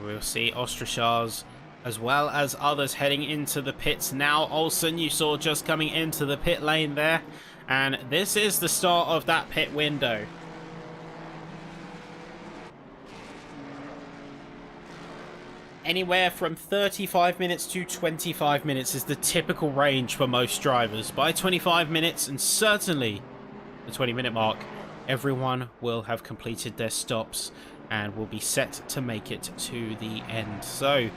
we'll see Ostrachars as well as others heading into the pits now. Olsen, you saw just coming into the pit lane there. And this is the start of that pit window. Anywhere from 35 minutes to 25 minutes is the typical range for most drivers. By 25 minutes, and certainly the 20-minute mark, everyone will have completed their stops and will be set to make it to the end. So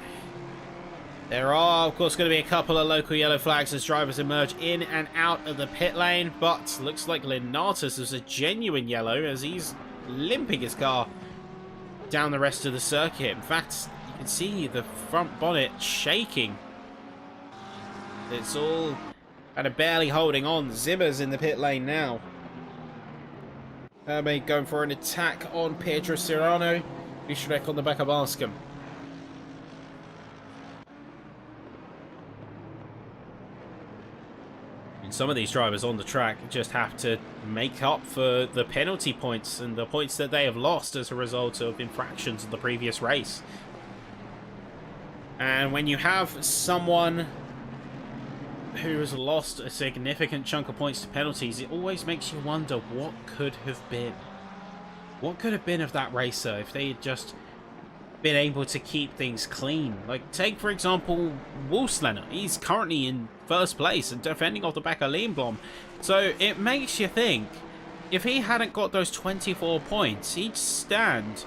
there are, of course, going to be a couple of local yellow flags as drivers emerge in and out of the pit lane, but looks like Linatus is a genuine yellow as he's limping his car down the rest of the circuit. In fact, you can see the front bonnet shaking. It's all kind of barely holding on. Zimmer's in the pit lane now. Herme going for an attack on Pietro Serrano. Bishrek on the back of Arscombe. And some of these drivers on the track just have to make up for the penalty points and the points that they have lost as a result of infractions of the previous race. And when you have someone who has lost a significant chunk of points to penalties, it always makes you wonder what could have been. What could have been of that racer if they had just been able to keep things clean? Like, take, for example, Wolfslener. He's currently in first place and defending off the back of Lindblom. So it makes you think, if he hadn't got those 24 points, he'd stand...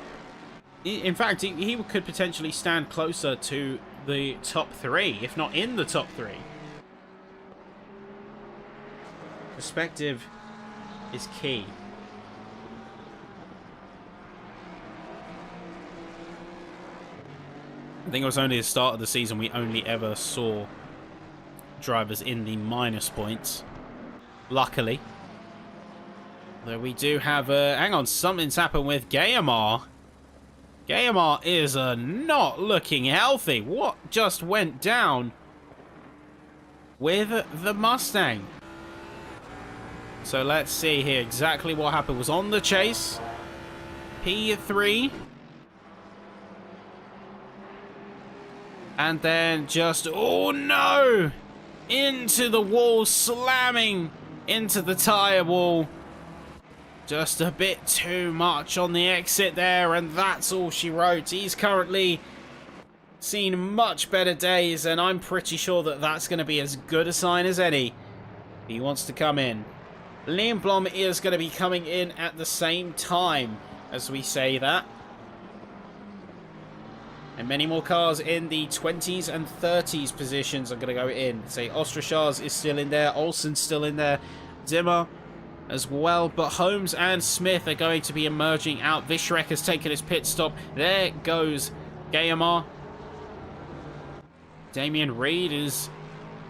In fact, he could potentially stand closer to the top 3, if not in the top 3. Perspective is key. I think it was only the start of the season we only ever saw drivers in the minus points. Luckily. Though we do have... hang on, something's happened with Gayamar. Gayamar is not looking healthy. What just went down with the Mustang? So let's see here exactly what happened. Was on the chase. P3. And then just, oh no! Into the wall, slamming into the tyre wall. Just a bit too much on the exit there, and that's all she wrote. He's currently seen much better days, and I'm pretty sure that that's going to be as good a sign as any. He wants to come in. Lindblom is going to be coming in at the same time as we say that. And many more cars in the 20s and 30s positions are going to go in. Say Ostrachars is still in there. Olsen's still in there. Zimmer as well. But Holmes and Smith are going to be emerging out. Vishrek has taken his pit stop. There goes Gayamar. Damien Reed is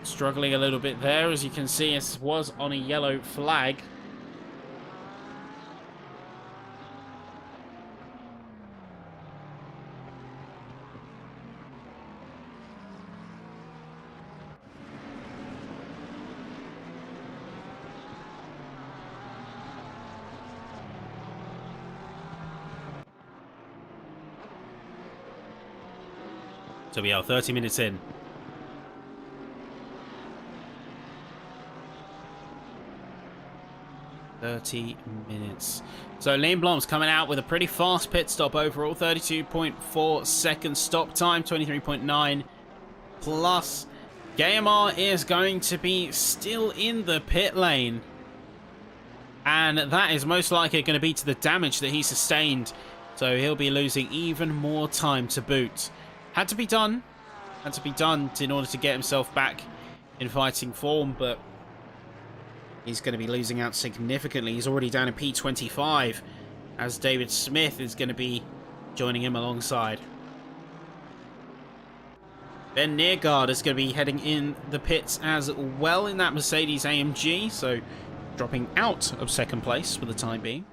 struggling a little bit there. As you can see, it was on a yellow flag. So we are 30 minutes in. So Lindblom's coming out with a pretty fast pit stop overall. 32.4 seconds stop time. 23.9 plus. Gayamar is going to be still in the pit lane. And that is most likely going to be to the damage that he sustained. So he'll be losing even more time to boot. Had to be done in order to get himself back in fighting form, but he's going to be losing out significantly. He's already down in P25, as David Smith is going to be joining him alongside. Ben Neergaard is going to be heading in the pits as well in that Mercedes AMG, so dropping out of second place for the time being.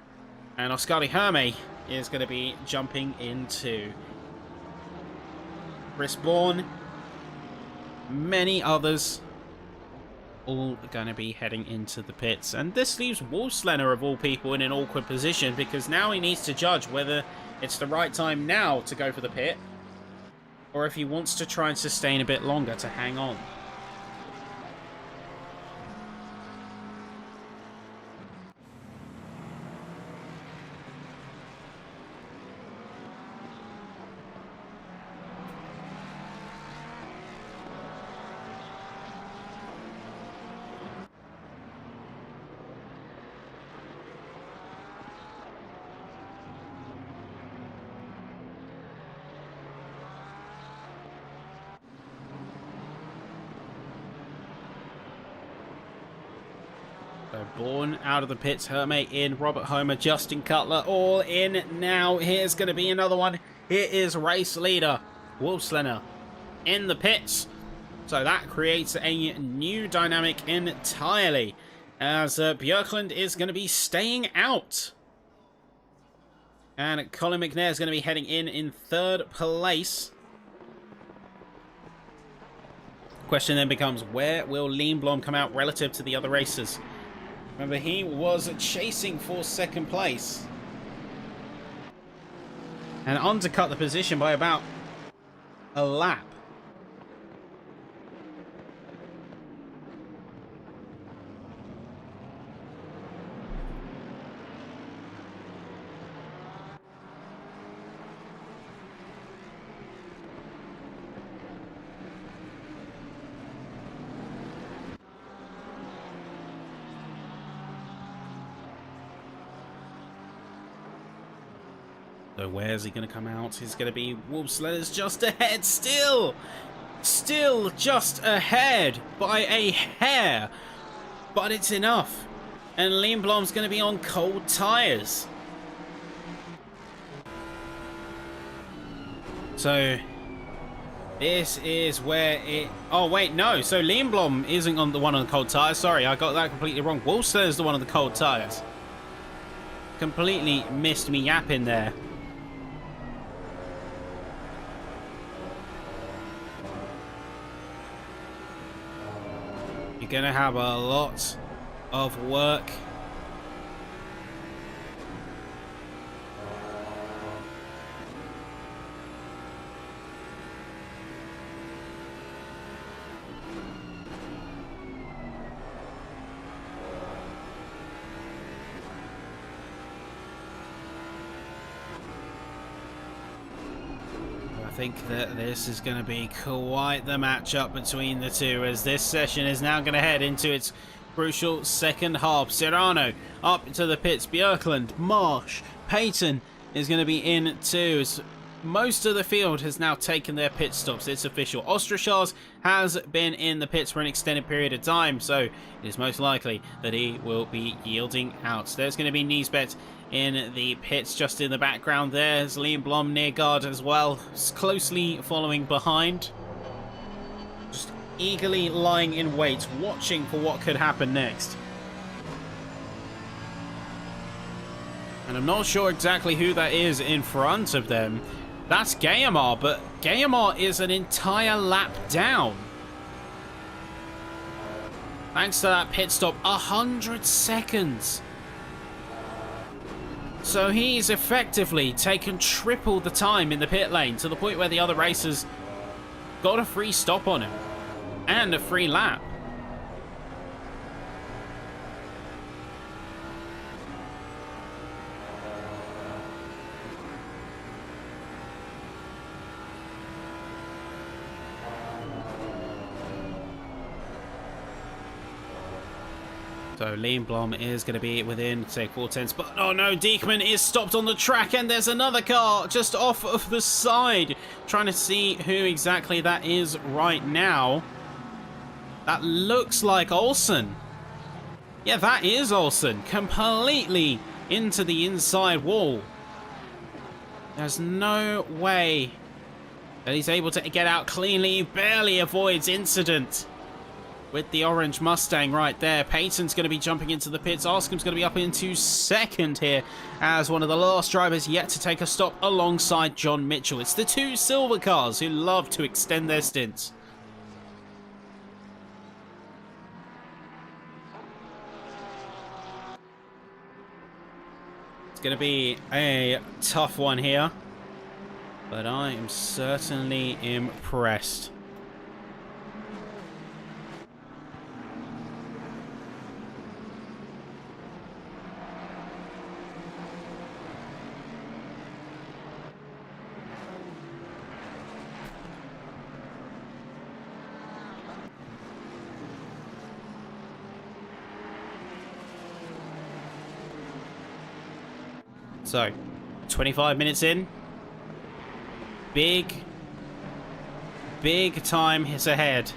And Oskari Herme is going to be jumping into Chris Bourne, many others, all going to be heading into the pits. And this leaves Wolfslener, of all people, in an awkward position, because now he needs to judge whether it's the right time now to go for the pit, or if he wants to try and sustain a bit longer to hang on. So Bourne out of the pits, Hermé in, Robert Homer, Justin Cutler all in now. Here's going to be another one. Here is race leader Wolfslener in the pits. So that creates a new dynamic entirely, as Björklund is going to be staying out. And Colin McNair is going to be heading in third place. Question then becomes, where will Lindblom come out relative to the other racers? Remember, he was chasing for second place and undercut the position by about a lap. So where's he going to come out? He's going to be Wolfslener's just ahead still. Still just ahead by a hair. But it's enough. And Lindblom's going to be on cold tyres. So this is where it... Oh, wait, no. So Lindblom isn't on the one on the cold tyres. Sorry, I got that completely wrong. Wolfslener's the one on the cold tyres. Completely missed me yapping there. You're going to have a lot of work. I think that this is going to be quite the matchup between the two, as this session is now going to head into its crucial second half. Serrano up to the pits, Björklund, Marsh, Payton is going to be in too. Most of the field has now taken their pit stops. It's official. Ostrachaz has been in the pits for an extended period of time, so it is most likely that he will be yielding out. There's going to be Nisbet in the pits just in the background. There's Lindblom near guard as well, closely following behind. Just eagerly lying in wait, watching for what could happen next. And I'm not sure exactly who that is in front of them. That's Gayamar, but Gayamar is an entire lap down. Thanks to that pit stop, 100 seconds. So he's effectively taken triple the time in the pit lane, to the point where the other racers got a free stop on him and a free lap. So Lindblom is going to be within, say, 4/10. But oh no, Diekman is stopped on the track, and there's another car just off of the side. Trying to see who exactly that is right now. That looks like Olsen. Yeah, that is Olsen. Completely into the inside wall. There's no way that he's able to get out cleanly. He barely avoids incident with the orange Mustang right there. Payton's going to be jumping into the pits. Arscombe's going to be up into second here as one of the last drivers yet to take a stop alongside John Mitchell. It's the two silver cars who love to extend their stints. It's going to be a tough one here. but I am certainly impressed. So, 25 minutes in. Big time is ahead.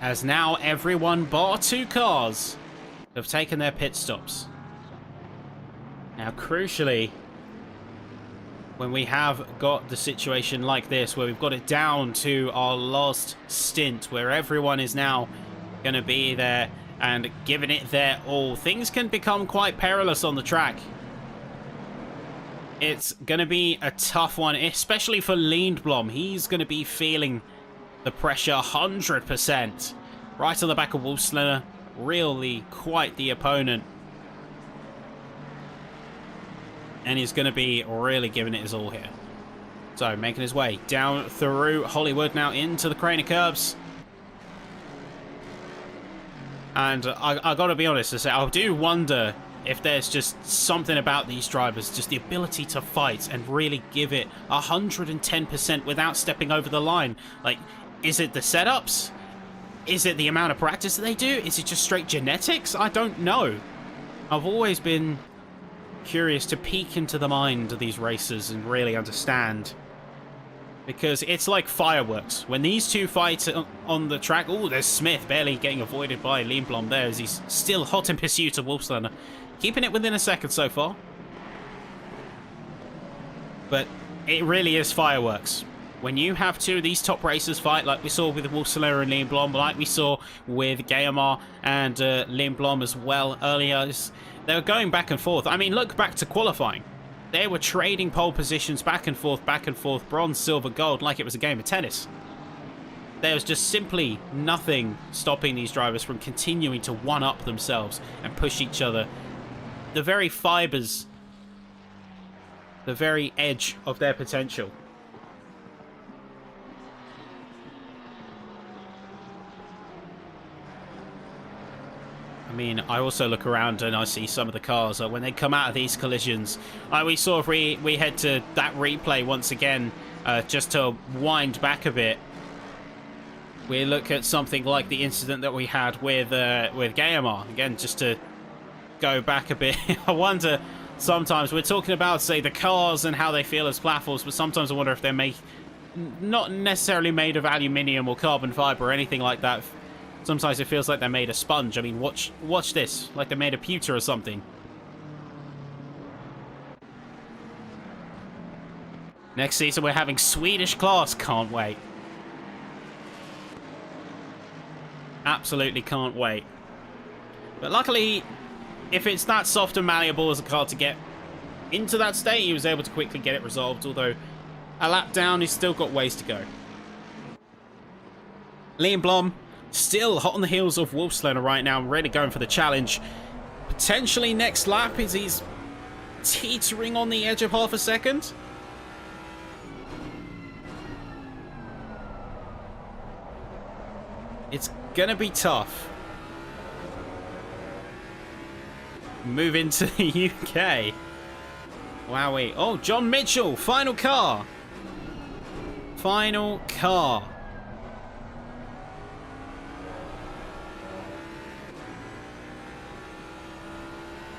As now everyone bar 2 cars have taken their pit stops. Now, crucially, when we have got the situation like this, where we've got it down to our last stint, where everyone is now going to be there and giving it their all, things can become quite perilous on the track. It's going to be a tough one, especially for Lindblom. He's going to be feeling the pressure 100%. Right on the back of Wolfslander. Really quite the opponent. And he's going to be really giving it his all here. So, making his way down through Hollywood, now into the crane of curbs. And I got to be honest to say, I do wonder if there's just something about these drivers, just the ability to fight and really give it 110% without stepping over the line. Like, is it the setups? Is it the amount of practice that they do? Is it just straight genetics? I don't know. I've always been curious to peek into the mind of these racers and really understand. Because it's like fireworks. When these two fight on the track, oh, there's Smith barely getting avoided by Lindblom there as he's still hot in pursuit of Wolfslander. Keeping it within a second so far. But it really is fireworks. When you have two of these top racers fight, like we saw with Wolfslander and Lindblom, like we saw with Gayamar and Lindblom as well earlier, they were going back and forth. I mean, look back to qualifying. They were trading pole positions back and forth, bronze, silver, gold, like it was a game of tennis. There was just simply nothing stopping these drivers from continuing to one-up themselves and push each other. The very fibers, the very edge of their potential. I mean, I also look around and I see some of the cars when they come out of these collisions. We saw if we head to that replay once again, just to wind back a bit. We look at something like the incident that we had with Gayamar. Again, just to go back a bit. I wonder, sometimes we're talking about, say, the cars and how they feel as platforms, but sometimes I wonder if they're not necessarily made of aluminium or carbon fiber or anything like that. Sometimes it feels like they're made of sponge. I mean, watch this, like they're made of pewter or something. Next season we're having Swedish class. Can't wait. Absolutely can't wait. But luckily, if it's that soft and malleable as a car to get into that state, he was able to quickly get it resolved. Although a lap down, he's still got ways to go. Lindblom still hot on the heels of Wolfslander right now, really going for the challenge. Potentially next lap as he's teetering on the edge of half a second. It's gonna be tough. Move into the UK. Wowee. Oh, John Mitchell, final car. Final car.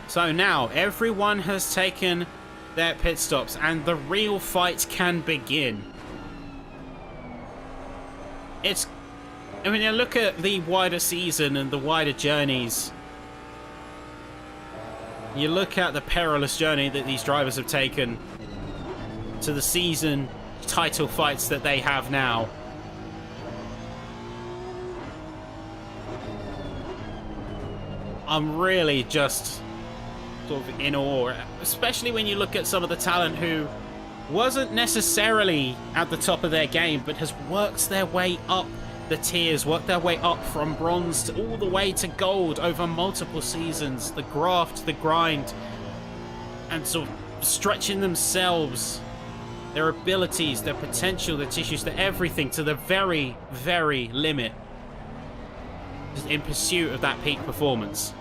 So now everyone has taken their pit stops and the real fight can begin. I mean, you look at the wider season and the wider journeys. You look at the perilous journey that these drivers have taken to the season title fights that they have now. I'm really just sort of in awe, especially when you look at some of the talent who wasn't necessarily at the top of their game, but has worked their way up the tiers, worked their way up from bronze to all the way to gold over multiple seasons. The graft, the grind, and sort of stretching themselves their abilities, their potential, their tissues, their everything to the very, very limit in pursuit of that peak performance.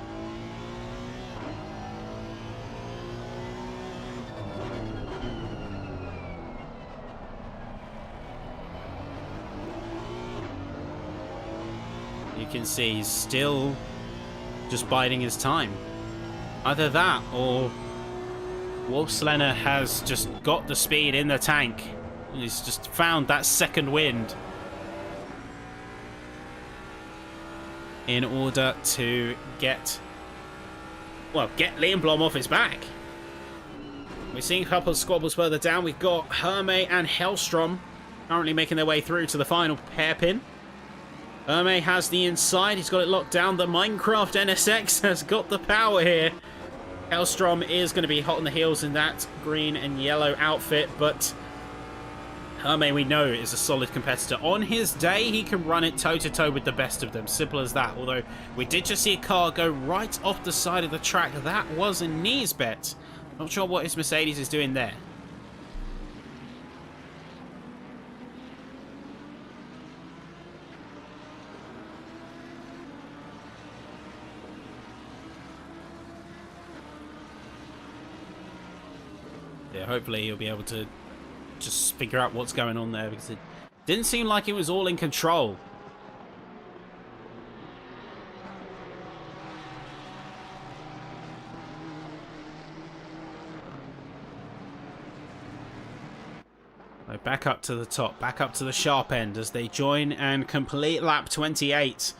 You can see he's still just biding his time. Either that or Wolfslenner has just got the speed in the tank. He's just found that second wind in order to get Liam Blom off his back. We're seeing a couple of squabbles further down. We've got Hermé and Hellstrom currently making their way through to the final hairpin. Hermé has the inside. He's got it locked down. The Minecraft NSX has got the power here. Hellstrom is going to be hot on the heels in that green and yellow outfit, but Hermé, we know, is a solid competitor. On his day, he can run it toe-to-toe with the best of them. Simple as that. Although, we did just see a car go right off the side of the track. That was a knees bet. Not sure what his Mercedes is doing there. Yeah, hopefully he'll be able to just figure out what's going on there, because it didn't seem like it was all in control. So back up to the top, back up to the sharp end as they join and complete lap 28.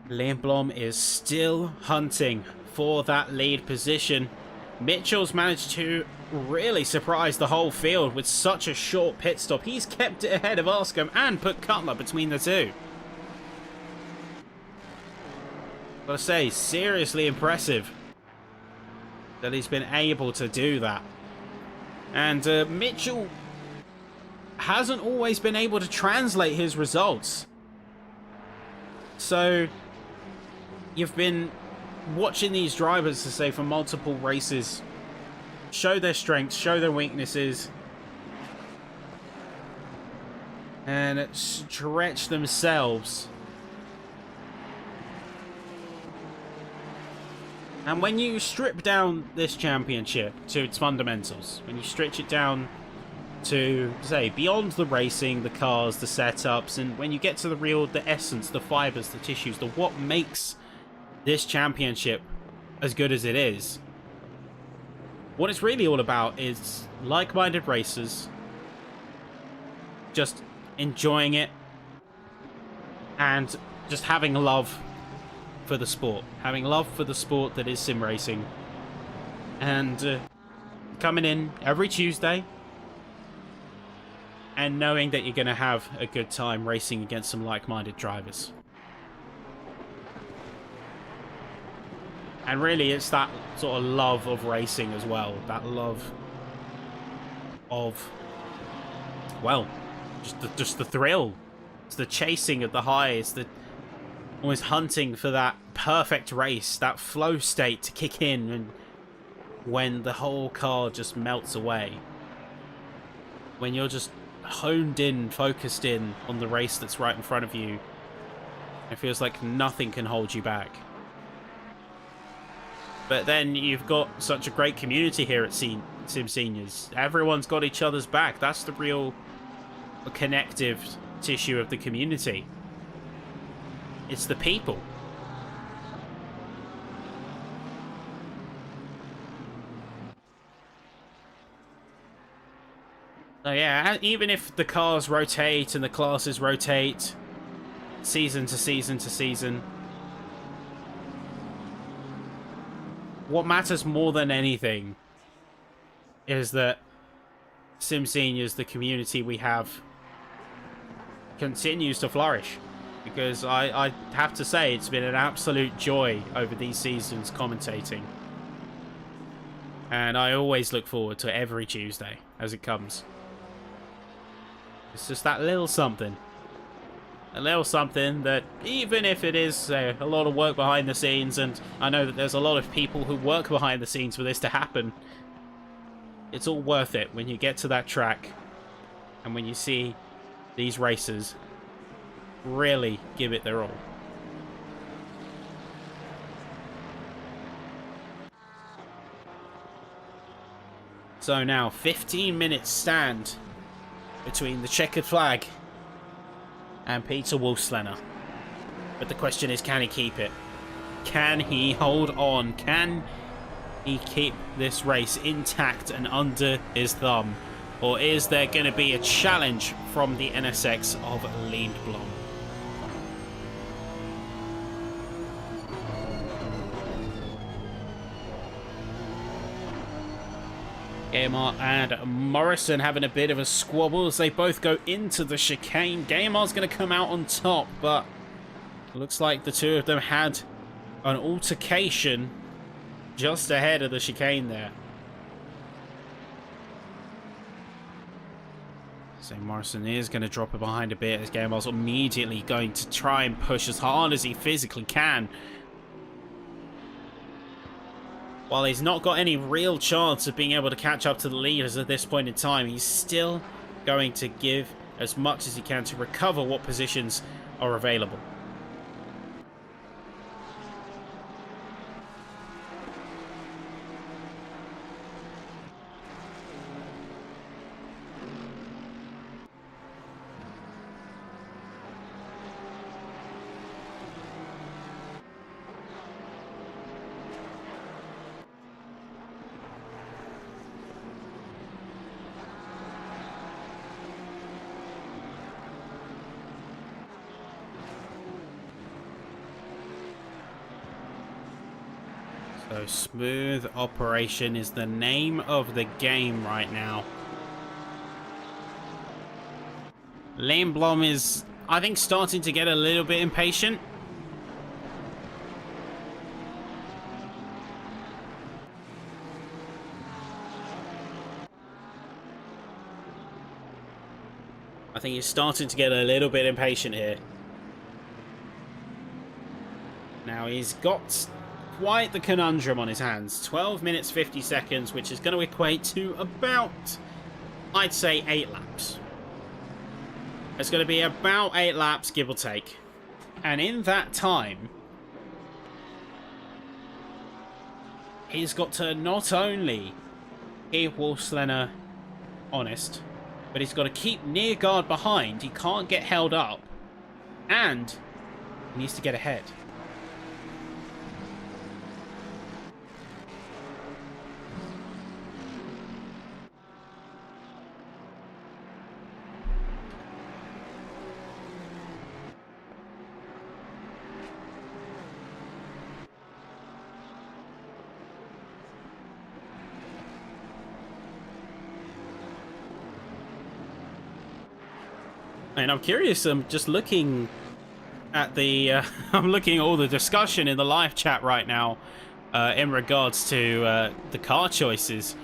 Liam Blom is still hunting for that lead position. Mitchell's managed to really surprise the whole field with such a short pit stop. He's kept it ahead of Arscombe and put Cutler between the two. Gotta say, seriously impressive that he's been able to do that. And Mitchell hasn't always been able to translate his results. So you've been watching these drivers, to say, for multiple races, show their strengths, show their weaknesses, and stretch themselves. And when you strip down this championship to its fundamentals, when you stretch it down to, say, beyond the racing, the cars, the setups, and when you get to the essence, the fibers, the tissues, the what makes this championship as good as it is, what it's really all about is like-minded racers just enjoying it and just having love for the sport, that is sim racing, and coming in every Tuesday and knowing that you're going to have a good time racing against some like-minded drivers. And really, it's that sort of love of racing as well. That love of, well, just the thrill. It's the chasing of the highs, the always hunting for that perfect race, that flow state to kick in, and when the whole car just melts away. When you're just honed in, focused in on the race that's right in front of you, it feels like nothing can hold you back. But then you've got such a great community here at SIMseniors. Everyone's got each other's back. That's the real connective tissue of the community. It's the people. So yeah, even if the cars rotate and the classes rotate season to season to season, what matters more than anything is that SIMseniors, the community we have, continues to flourish. Because I have to say, it's been an absolute joy over these seasons commentating. And I always look forward to every Tuesday as it comes. It's just that little something. A little something that, even if it is a lot of work behind the scenes, and I know that there's a lot of people who work behind the scenes for this to happen, it's all worth it when you get to that track and when you see these racers really give it their all. So now, 15 minutes stand between the checkered flag and Peter Wolfslener. But the question is, can he keep it? Can he hold on? Can he keep this race intact and under his thumb? Or is there going to be a challenge from the NSX of Lindblom? Gaimar and Morrison having a bit of a squabble as they both go into the chicane. Gaimar's going to come out on top, but it looks like the two of them had an altercation just ahead of the chicane there. So Morrison is going to drop it behind a bit as Gaimar's immediately going to try and push as hard as he physically can. While he's not got any real chance of being able to catch up to the leaders at this point in time, he's still going to give as much as he can to recover what positions are available. So smooth operation is the name of the game right now. Lindblom is, I think, starting to get a little bit impatient. I think he's starting to get a little bit impatient here. Now he's got quite the conundrum on his hands. 12 minutes 50 seconds, which is going to equate to about, I'd say, 8 laps. It's going to be about 8 laps, give or take. And in that time, he's got to not only keep Wolfslener honest, but he's got to keep near guard behind. He can't get held up. And he needs to get ahead. And I'm curious, I'm just looking at the, I'm looking at all the discussion in the live chat right now in regards to the car choices.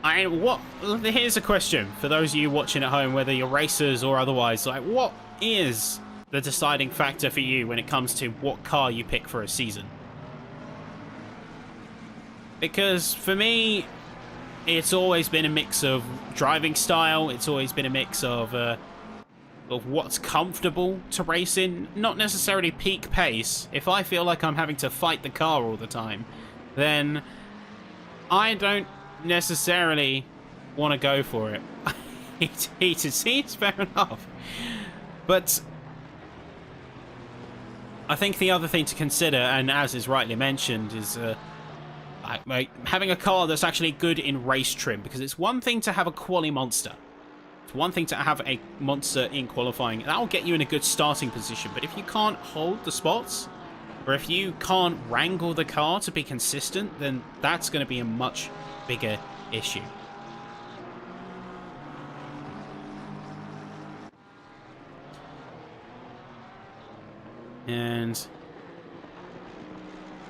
Here's a question for those of you watching at home, whether you're racers or otherwise, like, what is the deciding factor for you when it comes to what car you pick for a season? Because for me, it's always been a mix of driving style. It's always been a mix of what's comfortable to race in, not necessarily peak pace. If I feel like I'm having to fight the car all the time, then I don't necessarily want to go for it. Heated seats, fair enough. But I think the other thing to consider, and as is rightly mentioned, is like having a car that's actually good in race trim, because it's one thing to have a quali monster. It's one thing to have a monster in qualifying. That'll get you in a good starting position, but if you can't hold the spots, or if you can't wrangle the car to be consistent, then that's going to be a much bigger issue. And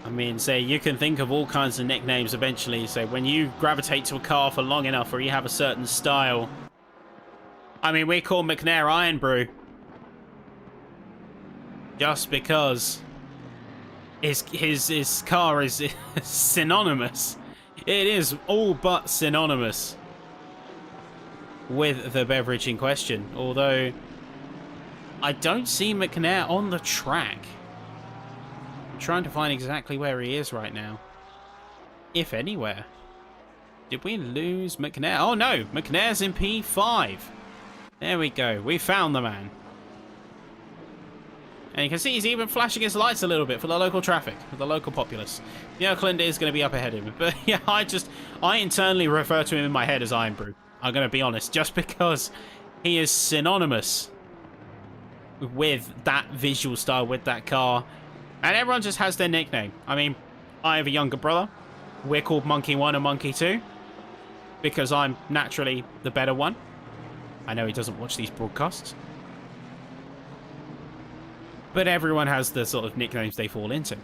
I mean, say, you can think of all kinds of nicknames eventually. So when you gravitate to a car for long enough, or you have a certain style. I mean, we call McNair Iron Brew just because his car is synonymous It is all but synonymous with the beverage in question, although I don't see McNair on the track. I'm trying to find exactly where he is right now, if anywhere. Did we lose McNair? Oh no, McNair's in P5. There we go, we found the man. And you can see he's even flashing his lights a little bit for the local traffic, for the local populace. Oakland is going to be up ahead of him. But yeah, I internally refer to him in my head as Iron Brew. I'm going to be honest, just because he is synonymous with that visual style, with that car. And everyone just has their nickname. I mean, I have a younger brother. We're called Monkey 1 and Monkey 2. Because I'm naturally the better one. I know he doesn't watch these broadcasts. But everyone has the sort of nicknames they fall into. I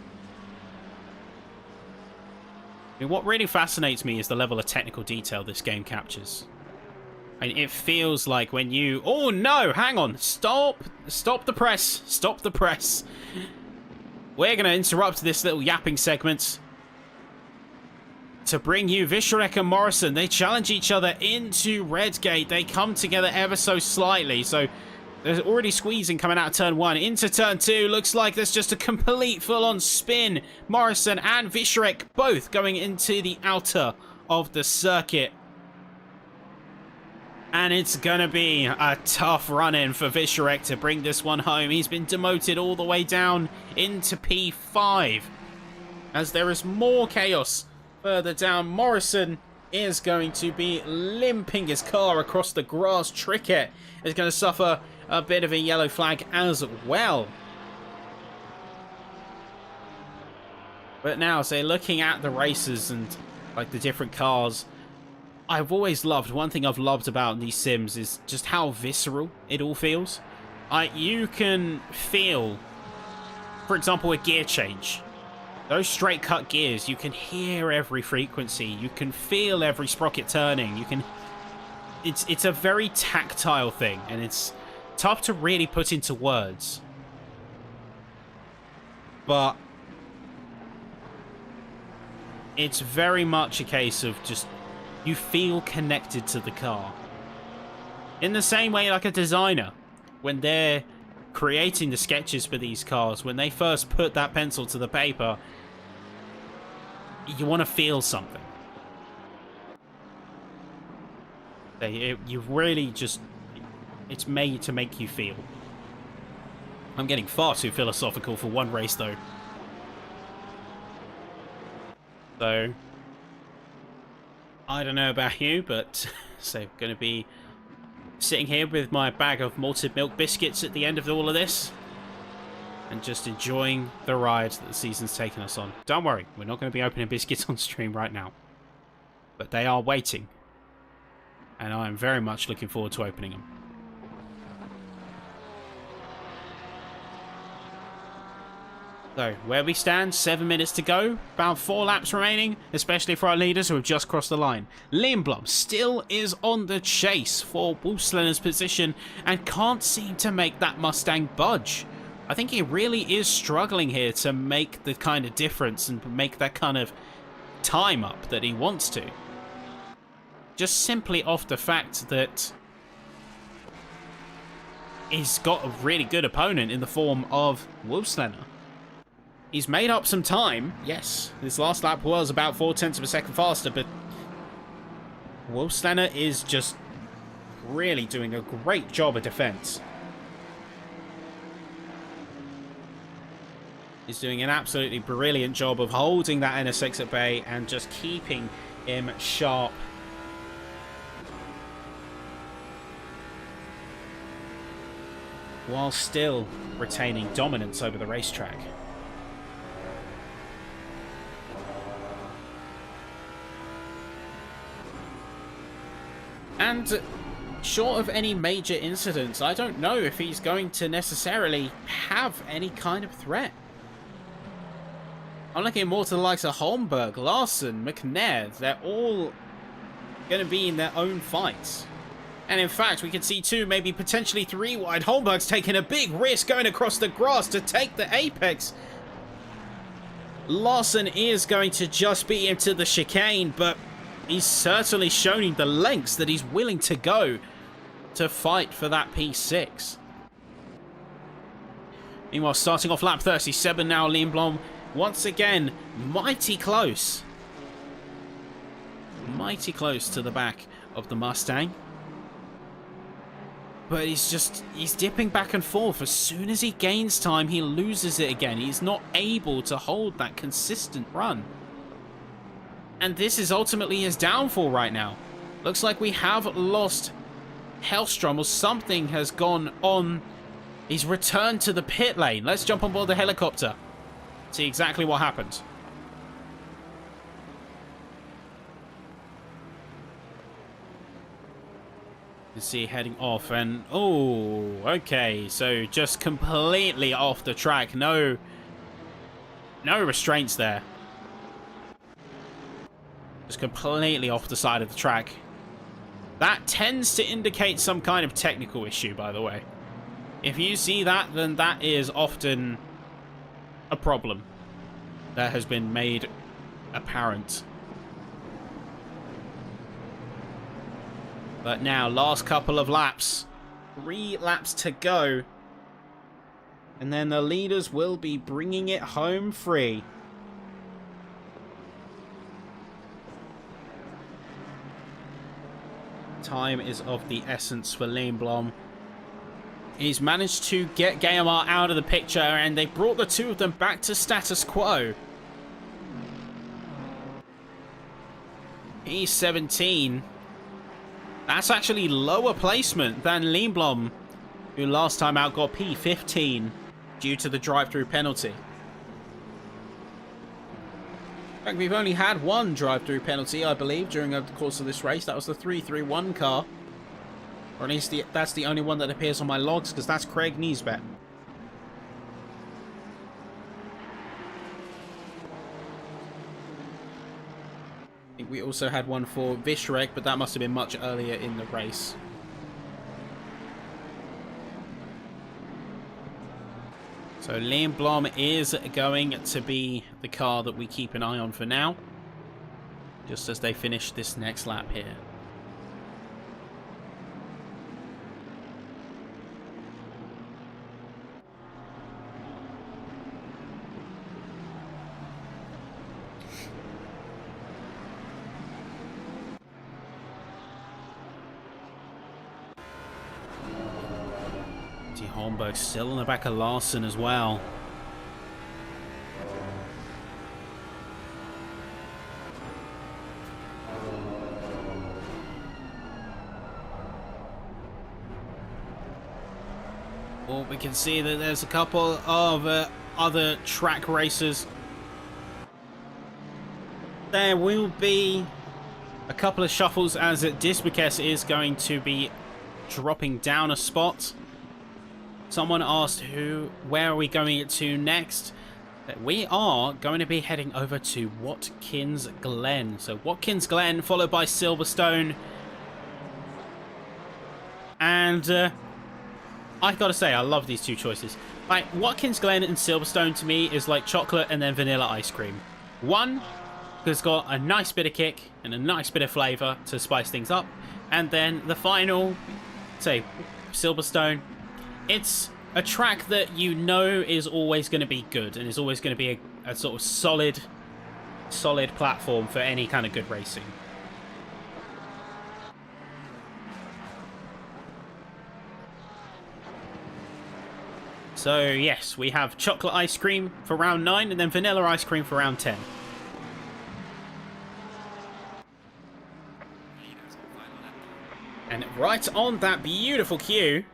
mean, what really fascinates me is the level of technical detail this game captures. And it feels like when you... Oh no, hang on. Stop the press. Stop the press. We're going to interrupt this little yapping segment to bring you Vischerek and Morrison. They challenge each other into Redgate. They come together ever so slightly. So there's already squeezing coming out of turn 1 into turn 2. Looks like there's just a complete full-on spin. Morrison and Vischerek both going into the outer of the circuit. And it's going to be a tough run-in for Vischerek to bring this one home. He's been demoted all the way down into P5. As there is more chaos further down, Morrison is going to be limping his car across the grass. Trickett is going to suffer a bit of a yellow flag as well. But now, say, looking at the races and like the different cars, I've always loved, one thing I've loved about these sims is just how visceral it all feels. You can feel, for example, a gear change. Those straight cut gears, you can hear every frequency. You can feel every sprocket turning. It's a very tactile thing, and it's tough to really put into words. But it's very much a case of just, you feel connected to the car. In the same way like a designer, when they're creating the sketches for these cars, when they first put that pencil to the paper, you want to feel something. You really just... It's made to make you feel. I'm getting far too philosophical for one race, though. So, I don't know about you, but so going to be sitting here with my bag of malted milk biscuits at the end of all of this, and just enjoying the ride that the season's taken us on. Don't worry, we're not going to be opening biscuits on stream right now, but they are waiting, and I am very much looking forward to opening them. So, where we stand, 7 minutes to go, about 4 laps remaining, especially for our leaders who have just crossed the line. Lindblom still is on the chase for Wolfslener's position and can't seem to make that Mustang budge. I think he really is struggling here to make the kind of difference and make that kind of time up that he wants to. Just simply off the fact that he's got a really good opponent in the form of Wolfslener. He's made up some time. Yes, this last lap was about 0.4 of a second faster, but Wolfslener is just really doing a great job of defense. He's doing an absolutely brilliant job of holding that NSX at bay and just keeping him sharp. While still retaining dominance over the racetrack. And short of any major incidents, I don't know if he's going to necessarily have any kind of threat. I'm looking more to the likes of Holmberg, Larson, McNair. They're all going to be in their own fights. And in fact, we could see 2, maybe potentially 3 wide. Holmberg's taking a big risk going across the grass to take the apex. Larson is going to just beat him to the chicane, but he's certainly showing the lengths that he's willing to go to fight for that P6. Meanwhile, starting off lap 37 now, Lindblom once again mighty close. Mighty close to the back of the Mustang. But he's dipping back and forth. As soon as he gains time, he loses it again. He's not able to hold that consistent run. And this is ultimately his downfall right now. Looks like we have lost Hellstrom, or something has gone on. He's returned to the pit lane. Let's jump on board the helicopter. See exactly what happened. You see heading off, and oh, okay, so just completely off the track. No restraints there. Just completely off the side of the track. That tends to indicate some kind of technical issue, by the way. If you see that, then that is often a problem that has been made apparent. But now, last couple of laps. 3 laps to go. And then the leaders will be bringing it home free. Time is of the essence for Lindblom. He's managed to get Guillemard out of the picture, and they brought the two of them back to status quo. P17. That's actually lower placement than Lindblom, who last time out got P15 due to the drive-through penalty. In fact, we've only had one drive-through penalty, I believe, during the course of this race. That was the 331 car. Or at least that's the only one that appears on my logs, because that's Craig Niesbet. I think we also had one for Vishrek, but that must have been much earlier in the race. So Lindblom is going to be the car that we keep an eye on for now, just as they finish this next lap here. Holmberg still on the back of Larson as well. Well, we can see that there's a couple of other track racers. There will be a couple of shuffles, as Disbekes is going to be dropping down a spot. Someone asked where are we going to next? We are going to be heading over to Watkins Glen. So Watkins Glen, followed by Silverstone. And I gotta say, I love these two choices. Like, Watkins Glen and Silverstone to me is like chocolate and then vanilla ice cream. One, because it's got a nice bit of kick and a nice bit of flavour to spice things up. And then the final, say, Silverstone. It's a track that you know is always going to be good and is always going to be a sort of solid platform for any kind of good racing. So yes, we have chocolate ice cream for round 9 and then vanilla ice cream for round 10. And right on that beautiful cue,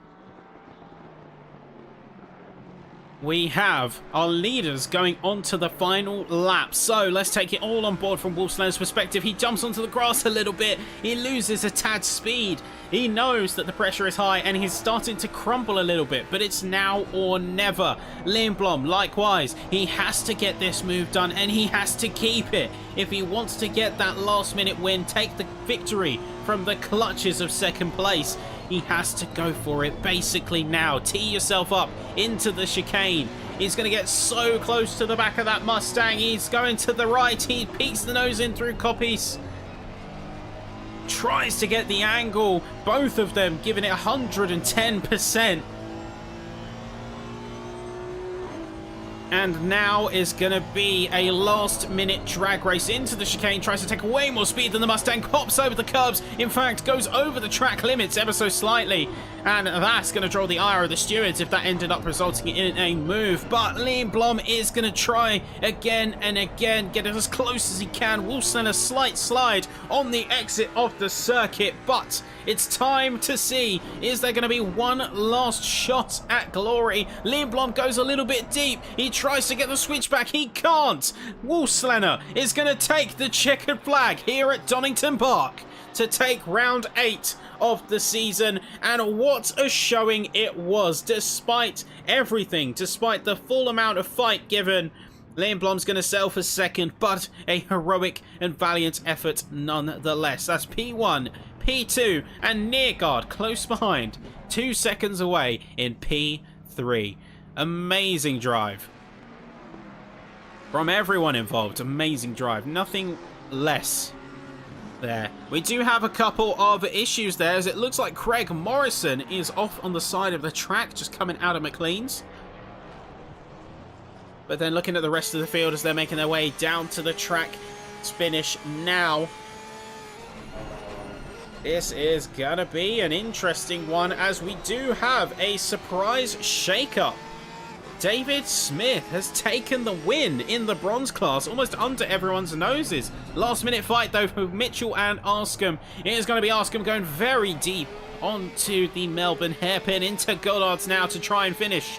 we have our leaders going on to the final lap. So let's take it all on board from Wolfsland's perspective. He jumps onto the grass a little bit. He loses a tad speed. He knows that the pressure is high and he's starting to crumble a little bit, but it's now or never. Lindblom, likewise, he has to get this move done and he has to keep it if he wants to get that last minute win, take the victory from the clutches of second place. He has to go for it basically now. Tee yourself up into the chicane. He's going to get so close to the back of that Mustang. He's going to the right. He peeks the nose in through Copies. Tries to get the angle. Both of them giving it 110%. And now is going to be a last-minute drag race into the chicane. Tries to take way more speed than the Mustang. Pops over the curbs. In fact, goes over the track limits ever so slightly. And that's going to draw the ire of the stewards if that ended up resulting in a move. But Liam Blom is going to try again and again. Get it as close as he can. Wilson a slight slide on the exit of the circuit. But it's time to see, is there going to be one last shot at glory? Liam Blom goes a little bit deep. He tries to get the switchback. He can't. Wolfslenner is going to take the checkered flag here at Donnington Park to take round 8 of the season. And what a showing it was, despite everything, despite the full amount of fight given. Liam Blom's going to settle for second, but a heroic and valiant effort nonetheless. That's P1, P2, and Nearguard close behind, 2 seconds away in P3. Amazing drive from everyone involved. Amazing drive. Nothing less there. We do have a couple of issues there, as it looks like Craig Morrison is off on the side of the track, just coming out of McLean's. But then looking at the rest of the field as they're making their way down to the track finish now. This is gonna be an interesting one, as we do have a surprise shake-up. David Smith has taken the win in the bronze class, almost under everyone's noses. Last minute fight though for Mitchell and Arscombe. It is going to be Arscombe going very deep onto the Melbourne hairpin, into Gollards now to try and finish.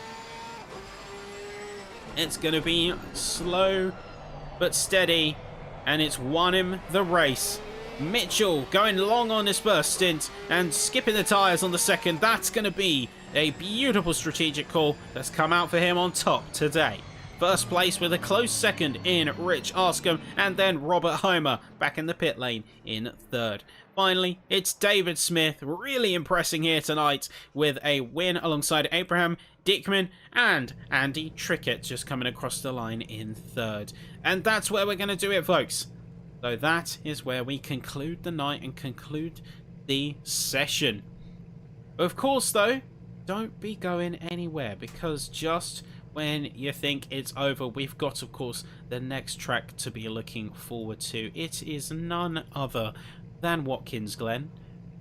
It's going to be slow but steady, and it's won him the race. Mitchell going long on this first stint and skipping the tyres on the second. That's going to be a beautiful strategic call that's come out for him on top today. First place with a close second in Rich Arscombe, and then Robert Homer back in the pit lane in third. Finally, it's David Smith really impressing here tonight with a win alongside Abraham Dickman and Andy Trickett just coming across the line in third. And that's where we're going to do it, folks. So that is where we conclude the night and conclude the session. Of course, though, don't be going anywhere, because just when you think it's over, we've got, of course, the next track to be looking forward to. It is none other than Watkins Glen.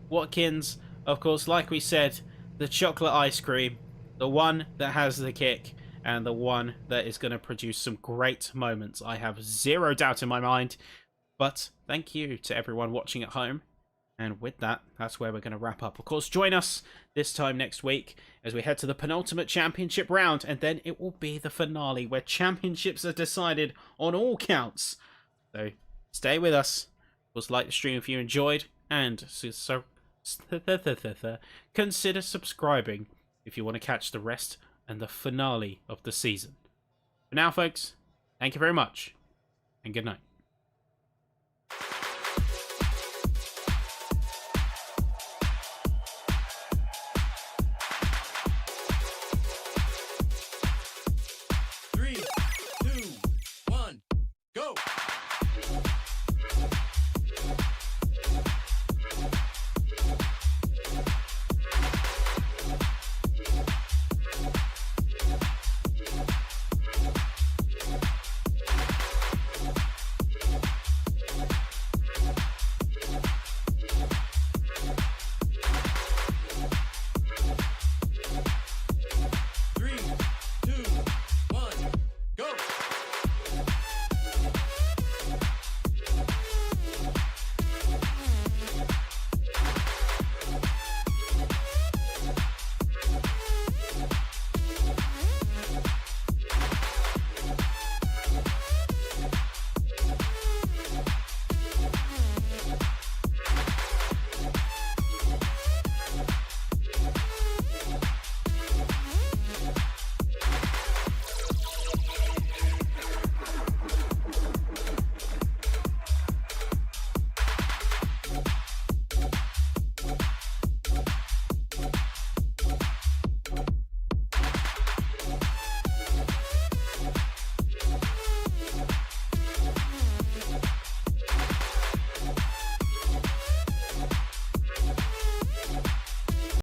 Watkins, of course, like we said, the chocolate ice cream, the one that has the kick, and the one that is going to produce some great moments. I have zero doubt in my mind. But thank you to everyone watching at home. And with that, that's where we're going to wrap up. Of course, join us this time next week as we head to the penultimate championship round. And then it will be the finale where championships are decided on all counts. So stay with us. Of course, like the stream if you enjoyed. And so consider subscribing if you want to catch the rest and the finale of the season. For now, folks, thank you very much. And good night.